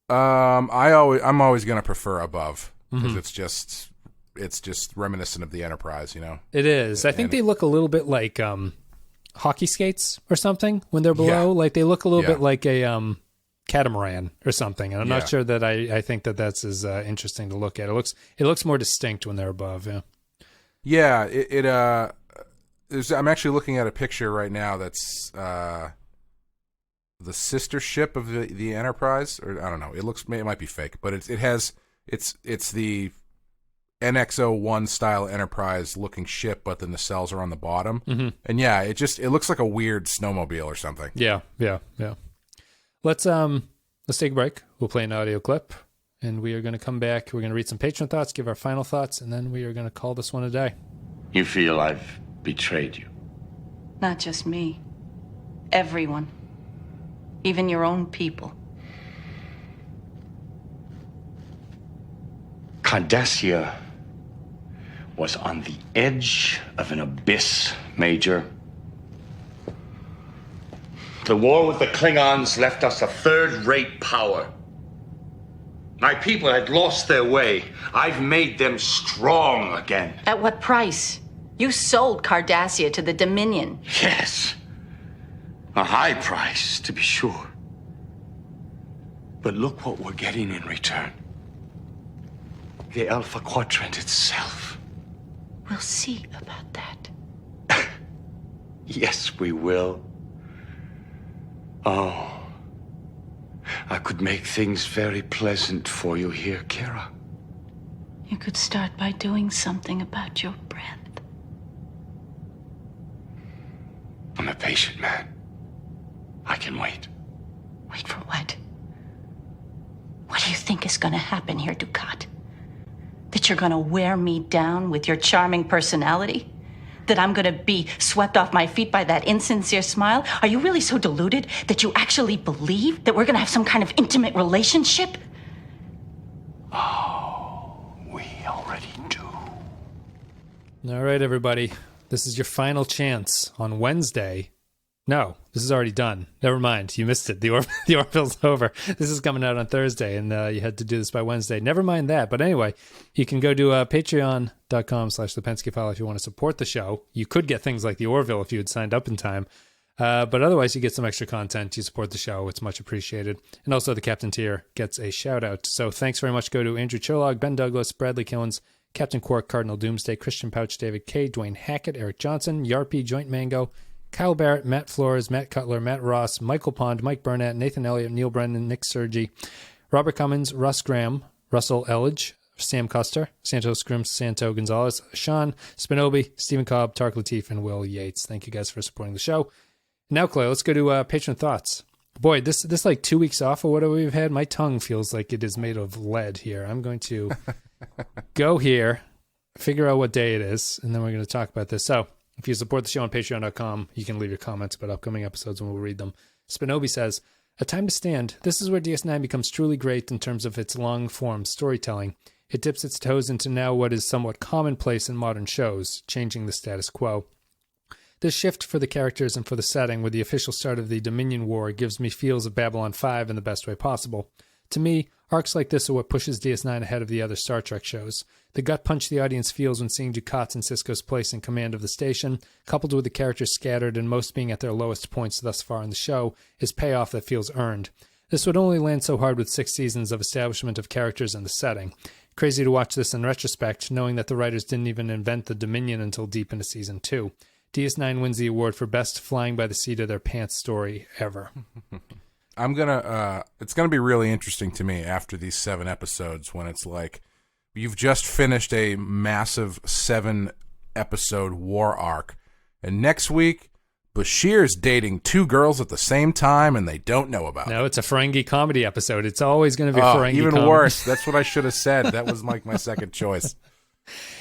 I'm always going to prefer above because it's just reminiscent of the Enterprise, It is. I think they look a little bit like... hockey skates or something when they're below. Like they look a little bit like a catamaran or something, and I'm not sure that I think that's as interesting to look at. It looks more distinct when they're above. I'm actually looking at a picture right now that's the sister ship of the Enterprise, or I don't know, it might be fake, but it's the NX-01 style Enterprise looking ship, but the nacelles are on the bottom. Mm-hmm. And yeah, it looks like a weird snowmobile or something. Yeah. Let's take a break. We'll play an audio clip, and we are going to come back. We're going to read some patron thoughts, give our final thoughts, and then we are going to call this one a day. You feel I've betrayed you? Not just me. Everyone. Even your own people. Cardassia was on the edge of an abyss, Major. The war with the Klingons left us a third-rate power. My people had lost their way. I've made them strong again. At what price? You sold Cardassia to the Dominion. Yes. A high price, to be sure. But look what we're getting in return. The Alpha Quadrant itself. We'll see about that. Yes, we will. Oh. I could make things very pleasant for you here, Kira. You could start by doing something about your breath. I'm a patient man. I can wait. Wait for what? What do you think is going to happen here, Dukat? That you're going to wear me down with your charming personality? That I'm going to be swept off my feet by that insincere smile? Are you really so deluded that you actually believe that we're going to have some kind of intimate relationship? Oh, we already do. All right, everybody. This is your final chance on Wednesday. No, this is already done. Never mind. You missed it. The Orville's over. This is coming out on Thursday, and you had to do this by Wednesday. Never mind that. But anyway, you can go to patreon.com/the Pensky File if you want to support the show. You could get things like the Orville if you had signed up in time. But otherwise, you get some extra content. You support the show. It's much appreciated. And also, the Captain tier gets a shout-out. So thanks very much. Go to Andrew Cherlog, Ben Douglas, Bradley Killens, Captain Quark, Cardinal Doomsday, Christian Pouch, David K, Dwayne Hackett, Eric Johnson, Yarpy, Joint Mango, Kyle Barrett, Matt Flores, Matt Cutler, Matt Ross, Michael Pond, Mike Burnett, Nathan Elliott, Neil Brennan, Nick Sergi, Robert Cummins, Russ Graham, Russell Elledge, Sam Custer, Santos Grim, Santo Gonzalez, Sean Spinobi, Stephen Cobb, Tark Latif, and Will Yates. Thank you guys for supporting the show. Now, Clay, let's go to patron thoughts. Boy, this like 2 weeks off of what we've had. My tongue feels like it is made of lead here. I'm going to go here, figure out what day it is, and then we're going to talk about this. So, if you support the show on patreon.com, you can leave your comments about upcoming episodes and we'll read them. Spinobi says, A Time to Stand. This is where DS9 becomes truly great in terms of its long-form storytelling. It dips its toes into now what is somewhat commonplace in modern shows, changing the status quo. This shift for the characters and for the setting with the official start of the Dominion War gives me feels of Babylon 5 in the best way possible. To me, arcs like this are what pushes DS9 ahead of the other Star Trek shows. The gut punch the audience feels when seeing Dukat's and Sisko's place in command of the station, coupled with the characters scattered and most being at their lowest points thus far in the show, is payoff that feels earned. This would only land so hard with 6 seasons of establishment of characters and the setting. Crazy to watch this in retrospect, knowing that the writers didn't even invent the Dominion until deep into Season 2. DS9 wins the award for best flying by the seat of their pants story ever. It's gonna be really interesting to me after these 7 episodes when it's like, you've just finished a massive 7-episode war arc, and next week, Bashir's dating 2 girls at the same time, and they don't know about it. No, it's a Ferengi comedy episode. It's always going to be a Ferengi even comedy. worse. That's what I should have said. That was like my second choice.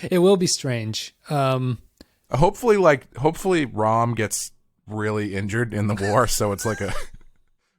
It will be strange. Hopefully Rom gets really injured in the war, so it's like a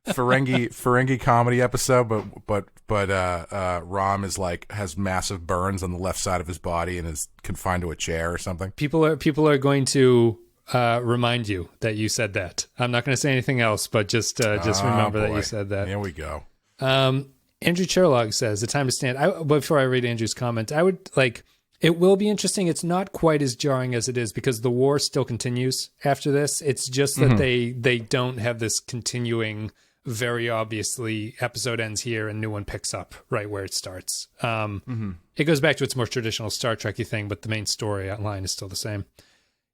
Ferengi comedy episode, but Rom is like has massive burns on the left side of his body and is confined to a chair or something. People are going to remind you that you said that. I'm not going to say anything else, but just remember that you said that. Here we go. Andrew Cherlog says, "A Time to Stand." Before I read Andrew's comment, I would like. It will be interesting. It's not quite as jarring as it is because the war still continues after this. It's just that they don't have this continuing, very obviously episode ends here and new one picks up right where it starts. It goes back to its more traditional Star Trek-y thing, but the main story outline is still the same.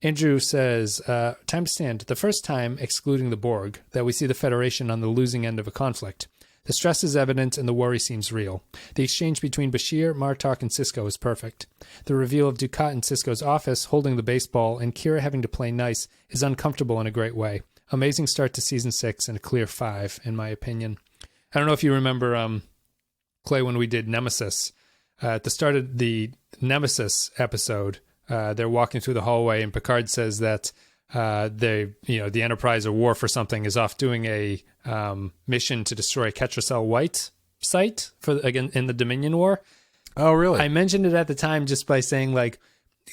Andrew says, Time to Stand. The first time, excluding the Borg, that we see the Federation on the losing end of a conflict. The stress is evident and the worry seems real. The exchange between Bashir, Martok, and Sisko is perfect. The reveal of Dukat in Sisko's office, holding the baseball, and Kira having to play nice is uncomfortable in a great way. Amazing start to season 6 and a clear 5, in my opinion. I don't know if you remember, Clay, when we did Nemesis. At the start of the Nemesis episode, they're walking through the hallway, and Picard says that the Enterprise or War for something is off doing a mission to destroy a ketracel-white site in the Dominion War. Oh, really? I mentioned it at the time just by saying, like,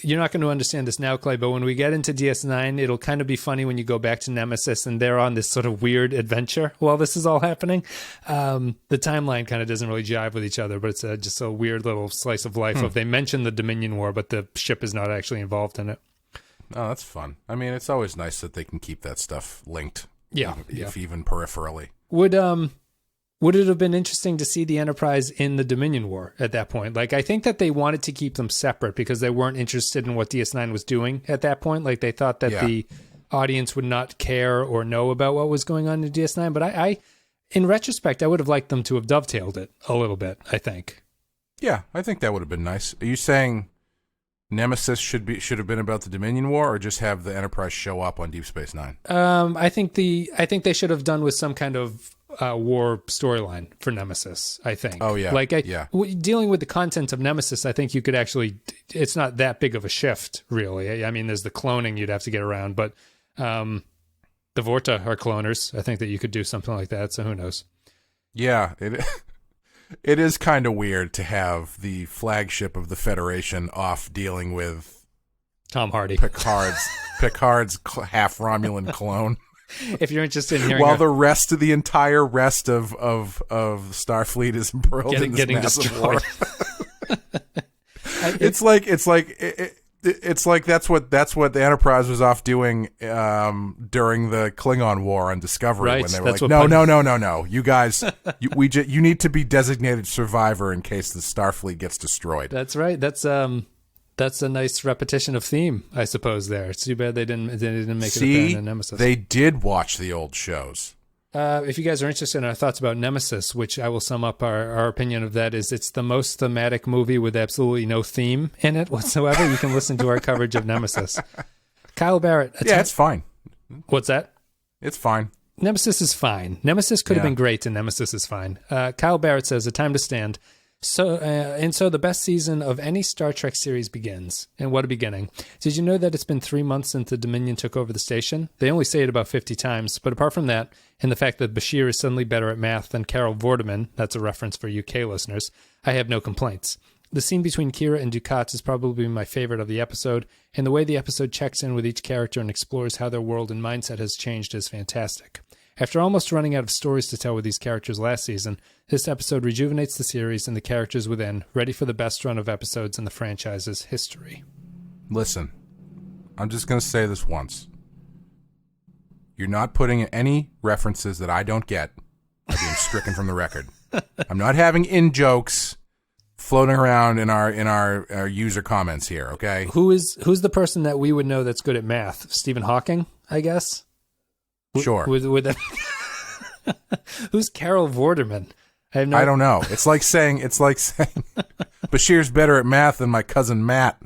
you're not going to understand this now, Clay, but when we get into DS9, it'll kind of be funny when you go back to Nemesis and they're on this sort of weird adventure while this is all happening. The timeline kind of doesn't really jive with each other, but it's just a weird little slice of life of they mention the Dominion War, but the ship is not actually involved in it. Oh, that's fun. I mean, it's always nice that they can keep that stuff linked. Yeah. If even peripherally. Would it have been interesting to see the Enterprise in the Dominion War at that point? Like, I think that they wanted to keep them separate because they weren't interested in what DS9 was doing at that point. Like, they thought that the audience would not care or know about what was going on in DS9. But I, in retrospect, I would have liked them to have dovetailed it a little bit, I think. Yeah, I think that would have been nice. Are you saying Nemesis should have been about the Dominion War, or just have the Enterprise show up on Deep Space Nine? I think they should have done with some kind of war storyline for Nemesis, I think. Oh, yeah. Dealing with the content of Nemesis, I think you could actually, it's not that big of a shift, really. I mean, there's the cloning you'd have to get around, but the Vorta are cloners. I think that you could do something like that, so who knows? Yeah. It is kind of weird to have the flagship of the Federation off dealing with Tom Hardy, Picard's half Romulan clone. If you're interested in hearing, while the entire rest of Starfleet is embroiled in this getting massive destroyed. war. It's like that's what the Enterprise was off doing during the Klingon War on Discovery, right. When they were no, you guys, you need to be designated survivor in case the Starfleet gets destroyed. That's right. That's a nice repetition of theme, I suppose. There, it's too bad they didn't make it a in Nemesis. They did watch the old shows. If you guys are interested in our thoughts about Nemesis, which I will sum up our opinion of that, is it's the most thematic movie with absolutely no theme in it whatsoever. You can listen to our coverage of Nemesis. Kyle Barrett. It's fine. What's that? It's fine. Nemesis is fine. Nemesis could have been great, and Nemesis is fine. Kyle Barrett says, A Time to Stand. So the best season of any Star Trek series begins. And what a beginning. Did you know that it's been 3 months since the Dominion took over the station? They only say it about 50 times, but apart from that, and the fact that Bashir is suddenly better at math than Carol Vorderman, that's a reference for UK listeners, I have no complaints. The scene between Kira and Dukat is probably my favorite of the episode, and the way the episode checks in with each character and explores how their world and mindset has changed is fantastic. After almost running out of stories to tell with these characters last season, this episode rejuvenates the series and the characters within, ready for the best run of episodes in the franchise's history. Listen, I'm just going to say this once. You're not putting any references that I don't get are being stricken from the record. I'm not having in-jokes floating around in our user comments here, okay? Who's the person that we would know that's good at math? Stephen Hawking, I guess? Sure. Who's Carol Vorderman? I don't know. It's like saying Bashir's better at math than my cousin Matt.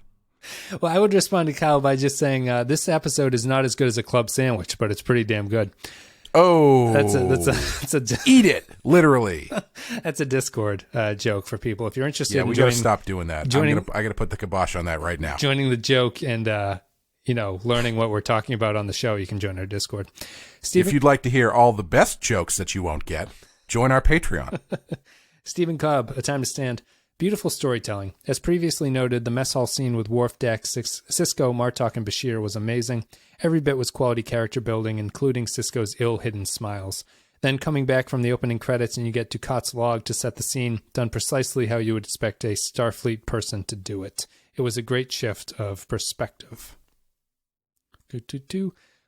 Well, I would respond to Kyle by just saying this episode is not as good as a club sandwich, but it's pretty damn good. Oh, that's a eat it literally. That's a Discord joke for people. If you're interested, we gotta stop doing that. I gotta put the kibosh on that right now. Joining the joke and learning what we're talking about on the show, you can join our Discord. If you'd like to hear all the best jokes that you won't get, join our Patreon. Stephen Cobb, A Time to Stand. Beautiful storytelling. As previously noted, the mess hall scene with Worf, Dex, Sisko, Martok, and Bashir was amazing. Every bit was quality character building, including Sisko's ill-hidden smiles. Then coming back from the opening credits and you get Dukat's log to set the scene, done precisely how you would expect a Starfleet person to do it. It was a great shift of perspective.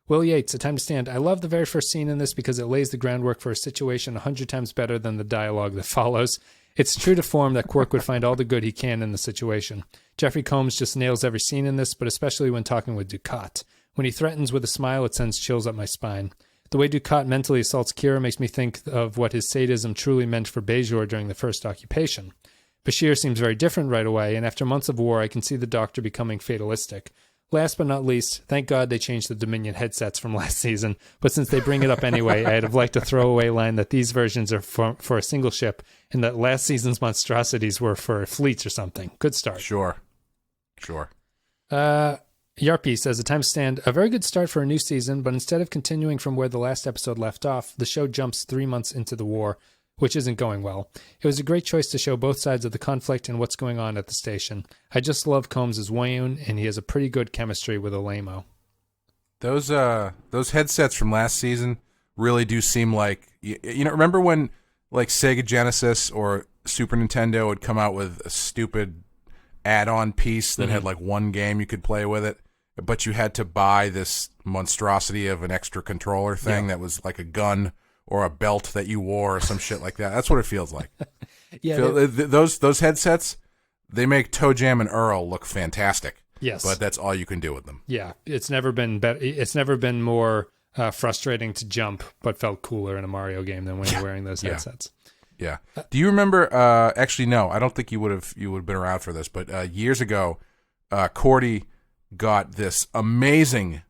Will Yates, A Time to Stand. I love the very first scene in this because it lays the groundwork for a situation 100 times better than the dialogue that follows. It's true to form that Quark would find all the good he can in the situation. Jeffrey Combs just nails every scene in this, but especially when talking with Dukat. When he threatens with a smile, it sends chills up my spine. The way Dukat mentally assaults Kira makes me think of what his sadism truly meant for Bajor during the first occupation. Bashir seems very different right away, and after months of war, I can see the Doctor becoming fatalistic. Last but not least, thank God they changed the Dominion headsets from last season, but since they bring it up anyway, I'd have liked a throwaway line that these versions are for a single ship, and that last season's monstrosities were for fleets or something. Good start. Sure. Yarpy says, a time stand, a very good start for a new season, but instead of continuing from where the last episode left off, the show jumps 3 months into the war, which isn't going well. It was a great choice to show both sides of the conflict and what's going on at the station. I just love Combs as Weyound, and he has a pretty good chemistry with Alamo. Those headsets from last season really do seem like, you know, remember when like Sega Genesis or Super Nintendo would come out with a stupid add-on piece that had like one game you could play with it, but you had to buy this monstrosity of an extra controller thing that was like a gun or a belt that you wore or some shit like that. That's what it feels like. Those headsets, they make Toe Jam and Earl look fantastic. Yes. But that's all you can do with them. Yeah, it's never been better. It's never been more frustrating to jump, but felt cooler in a Mario game than when you're wearing those headsets. Yeah. Do you remember? Actually, no. I don't think you would have been around for this. But years ago, Cordy got this amazing.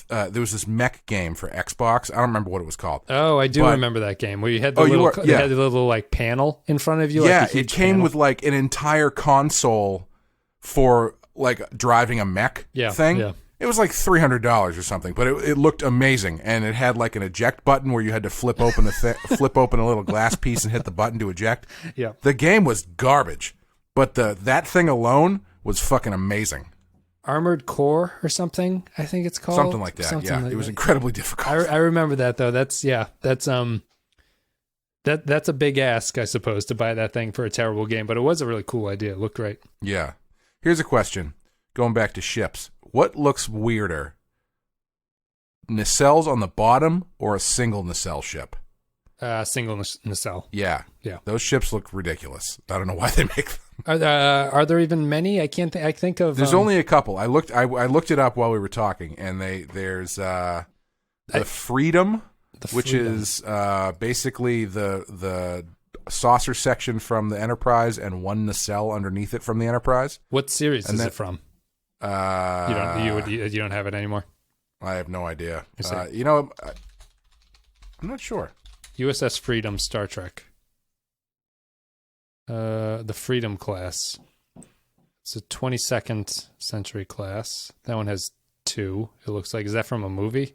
There was this mech game for Xbox. I don't remember what it was called. Oh, I do remember that game where you had the had the little like panel in front of you. Yeah, like it came with like an entire console for like driving a mech thing. Yeah. It was like $300 or something, but it looked amazing, and it had like an eject button where you had to flip open a little glass piece and hit the button to eject. Yeah, the game was garbage, but that thing alone was fucking amazing. Armored Core or something, I think it's called. Something like that. It was incredibly difficult. I remember that though. That's a big ask, I suppose, to buy that thing for a terrible game, but it was a really cool idea. It looked great. Yeah. Here's a question. Going back to ships. What looks weirder? Nacelles on the bottom or a single nacelle ship? Single nacelle. Yeah. Yeah. Those ships look ridiculous. I don't know why they make them. Are there even many? I can't I think of. There's only a couple. I looked it up while we were talking, and there's the Freedom, which is basically the saucer section from the Enterprise and one nacelle underneath it from the Enterprise. What series is it from? You don't have it anymore? I have no idea. I'm not sure. USS Freedom, Star Trek. The Freedom class. It's a 22nd century class. That one has 2. It looks like. Is that from a movie?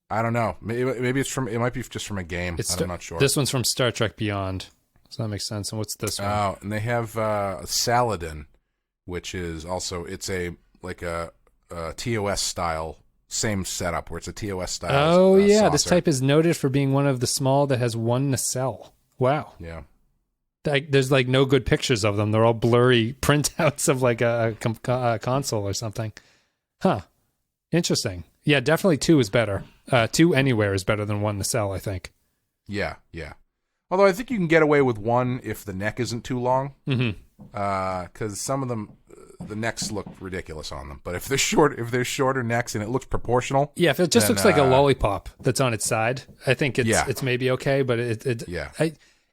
I don't know. Maybe it's from. It might be just from a game. I'm not sure. This one's from Star Trek Beyond. So that makes sense. And what's this one? Oh, and they have Saladin, which is also it's a TOS style, same setup where it's a TOS style. Oh yeah, saucer. This type is noted for being one of the small that has one nacelle. Wow. Yeah. There's like no good pictures of them. They're all blurry printouts of like a console or something. Huh. Interesting. Yeah, definitely 2 is better. 2 anywhere is better than 1 nacelle, I think. Yeah. Although I think you can get away with 1 if the neck isn't too long. Mm-hmm. Because some of them, the necks look ridiculous on them. But if they're shorter necks and it looks proportional. Yeah, if it just looks like a lollipop that's on its side, I think it's maybe okay. But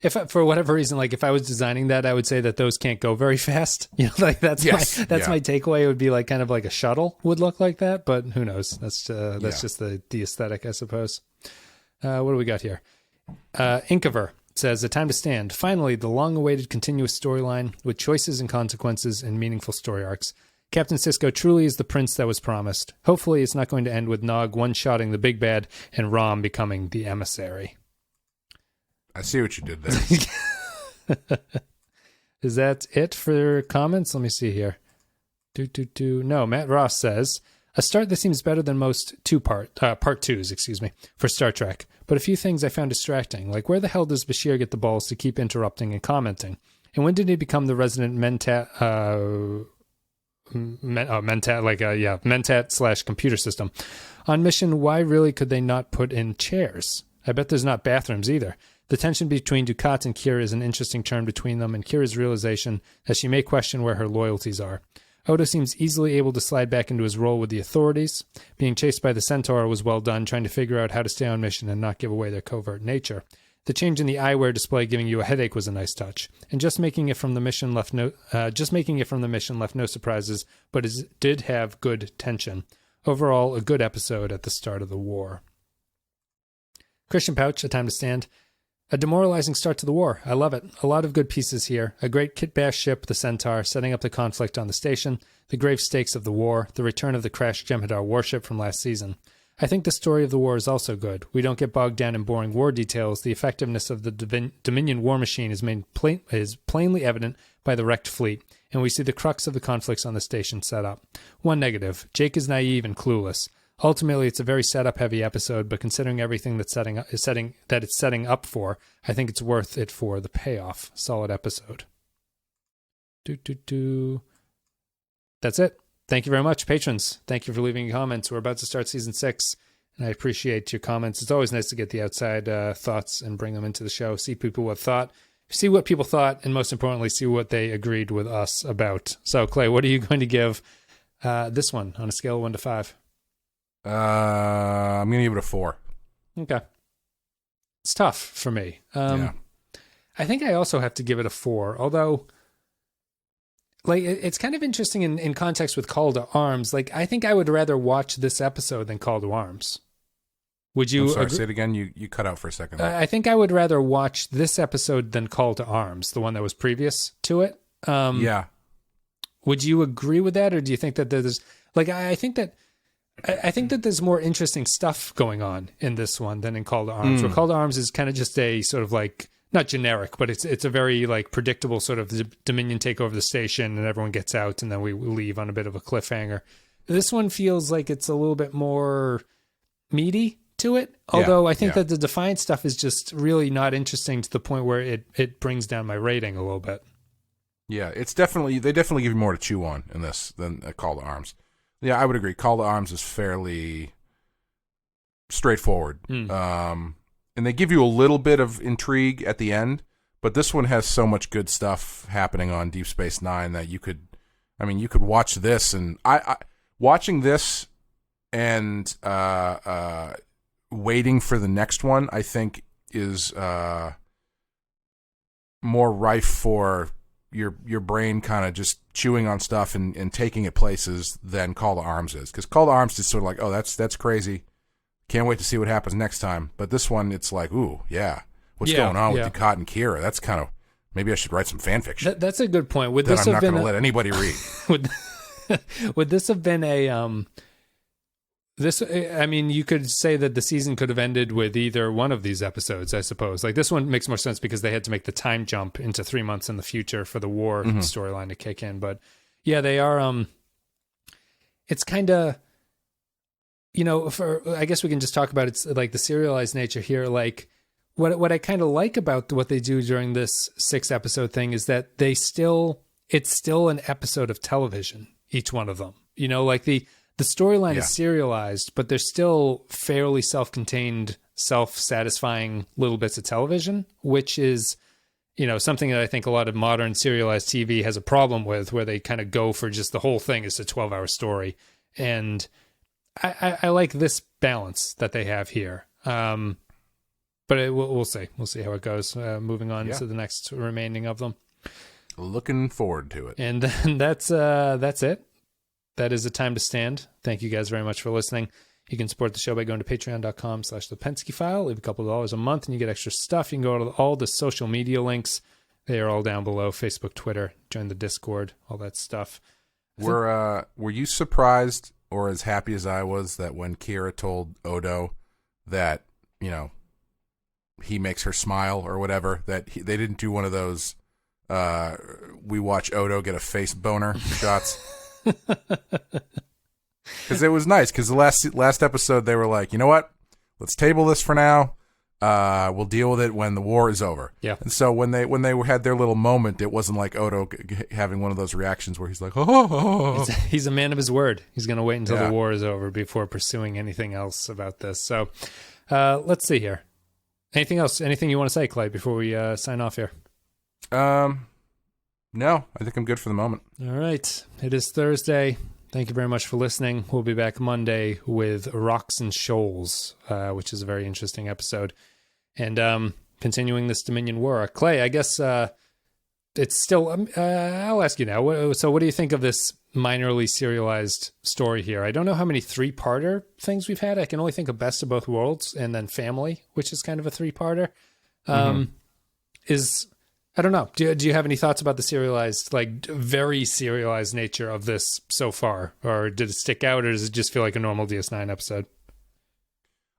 if for whatever reason, like if I was designing that, I would say that those can't go very fast. You know, like that's my takeaway. It would be like kind of like a shuttle would look like that, but who knows? That's just the aesthetic, I suppose. What do we got here? Inkover says, A Time to Stand. Finally, the long-awaited continuous storyline with choices and consequences and meaningful story arcs. Captain Sisko truly is the prince that was promised. Hopefully, it's not going to end with Nog one-shotting the big bad and Rom becoming the emissary. I see what you did there. Is that it for comments? Let me see here. No, Matt Ross says, a start that seems better than most part twos, for Star Trek. But a few things I found distracting, like where the hell does Bashir get the balls to keep interrupting and commenting? And when did he become the resident mentat/computer system? On mission, why really could they not put in chairs? I bet there's not bathrooms either. The tension between Dukat and Kira is an interesting turn between them, and Kira's realization that she may question where her loyalties are. Odo seems easily able to slide back into his role with the authorities. Being chased by the Centaur was well done, trying to figure out how to stay on mission and not give away their covert nature. The change in the eyewear display giving you a headache was a nice touch, and just making it from the mission left no surprises, but it did have good tension. Overall, a good episode at the start of the war. Christian Pouch, A Time to Stand. A demoralizing start to the war. I love it. A lot of good pieces here. A great kit-bash ship, the Centaur, setting up the conflict on the station, the grave stakes of the war, the return of the crashed J'em Hadar warship from last season. I think the story of the war is also good. We don't get bogged down in boring war details. The effectiveness of the Dominion war machine is plainly evident by the wrecked fleet, and we see the crux of the conflicts on the station set up. One negative, Jake is naive and clueless. Ultimately, it's a very setup-heavy episode, but considering everything it's setting up for, I think it's worth it for the payoff. Solid episode. That's it. Thank you very much, patrons. Thank you for leaving comments. We're about to start season 6, and I appreciate your comments. It's always nice to get the outside thoughts and bring them into the show, see what people thought, and most importantly, see what they agreed with us about. So, Clay, what are you going to give this one on a scale of 1 to 5? I'm going to give it a 4. Okay. It's tough for me. Yeah. I think I also have to give it a 4, although... Like, it's kind of interesting in context with Call to Arms. Like, I think I would rather watch this episode than Call to Arms. Would you? I'm sorry, say it again. You cut out for a second. I think I would rather watch this episode than Call to Arms, the one that was previous to it. Yeah. Would you agree with that, or do you think that there's... Like, I think that there's more interesting stuff going on in this one than in Call to Arms. Where Call to Arms is kind of just a sort of like... Not generic, but it's a very like predictable sort of Dominion take over the station and everyone gets out and then we leave on a bit of a cliffhanger. This one feels like it's a little bit more meaty to it. Although I think that the Defiant stuff is just really not interesting to the point where it brings down my rating a little bit. Yeah, they definitely give you more to chew on in this than a Call to Arms. Yeah, I would agree. Call to Arms is fairly straightforward. And they give you a little bit of intrigue at the end, but this one has so much good stuff happening on Deep Space Nine that you could watch this, and watching this and waiting for the next one, I think is more rife for your brain kind of just chewing on stuff and taking it places than Call to Arms is, because Call to Arms is sort of like, oh, that's crazy. Can't wait to see what happens next time. But this one, it's like, ooh, yeah. What's going on with Dukat and Kira? That's kind of, maybe I should write some fan fiction. That's a good point. Would that this I'm have not been going to let anybody read. would this have been a I mean, you could say that the season could have ended with either one of these episodes, I suppose. Like, this one makes more sense because they had to make the time jump into 3 months in the future for the war storyline to kick in. But yeah, they are, it's kind of, you know, I guess we can just talk about it's like the serialized nature here. Like, what I kind of like about what they do during this 6-episode thing is that it's still an episode of television, each one of them. You know, like the storyline is serialized, but they're still fairly self-contained, self-satisfying little bits of television, which is, you know, something that I think a lot of modern serialized TV has a problem with, where they kind of go for just the whole thing is a 12-hour story. And I like this balance that they have here. But we'll see. We'll see how it goes. Moving on to the next remaining of them. Looking forward to it. And then that's it. That is A Time to Stand. Thank you guys very much for listening. You can support the show by going to patreon.com/the Pensky File. Leave a couple of dollars a month and you get extra stuff. You can go to all the social media links. They are all down below. Facebook, Twitter, join the Discord, all that stuff. Were you surprised or as happy as I was that when Kira told Odo that, you know, he makes her smile or whatever, that they didn't do one of those we watch Odo get a face boner shots? Because it was nice, because the last episode they were like, you know what, let's table this for now. We'll deal with it when the war is over. Yeah. And so when they had their little moment, it wasn't like Odo having one of those reactions where he's like, oh. He's a man of his word. He's going to wait until the war is over before pursuing anything else about this. So let's see here. Anything else? Anything you want to say, Clay, before we sign off here? No, I think I'm good for the moment. All right. It is Thursday. Thank you very much for listening. We'll be back Monday with Rocks and Shoals, which is a very interesting episode. And continuing this Dominion War. Clay, I guess it's still... I'll ask you now. So what do you think of this minorly serialized story here? I don't know how many three-parter things we've had. I can only think of Best of Both Worlds and then Family, which is kind of a three-parter. I don't know. Do you have any thoughts about the serialized, like very serialized nature of this so far? Or did it stick out, or does it just feel like a normal DS9 episode?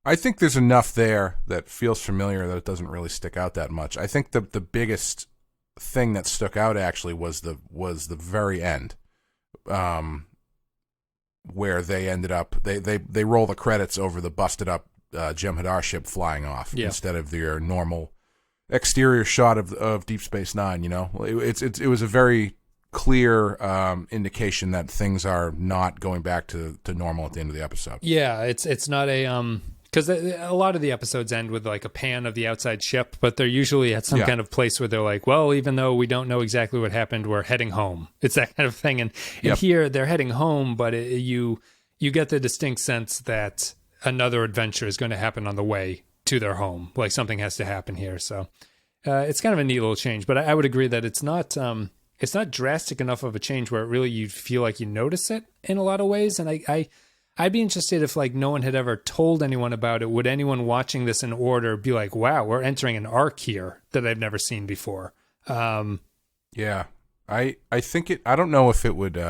I think there's enough there that feels familiar that it doesn't really stick out that much. I think the biggest thing that stuck out actually was the very end, where they ended up they roll the credits over the busted up J'em Hadar ship flying off instead of their normal exterior shot of Deep Space Nine. You know, it was a very clear indication that things are not going back to normal at the end of the episode. Yeah, it's not a because a lot of the episodes end with like a pan of the outside ship, but they're usually at some kind of place where they're like, well, even though we don't know exactly what happened, we're heading home. It's that kind of thing. And here they're heading home, but you get the distinct sense that another adventure is going to happen on the way to their home. Like something has to happen here. So it's kind of a neat little change, but I would agree that it's not drastic enough of a change where it really you feel like you notice it in a lot of ways. And I'd be interested if like no one had ever told anyone about it. Would anyone watching this in order be like, wow, we're entering an arc here that I've never seen before? Yeah, I think I don't know if it would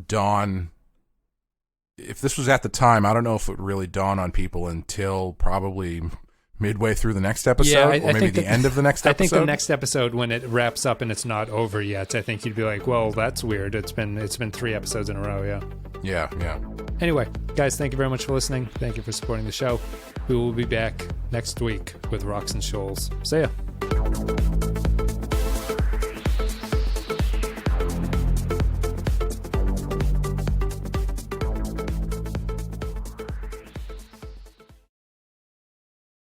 dawn. If this was at the time, I don't know if it would really dawn on people until probably midway through the next episode, or maybe the end of the next episode. I think the next episode, when it wraps up and it's not over yet, I think you'd be like, well, that's weird. It's been 3 episodes in a row, Yeah. Anyway, guys, thank you very much for listening. Thank you for supporting the show. We will be back next week with Rocks and Shoals. See ya.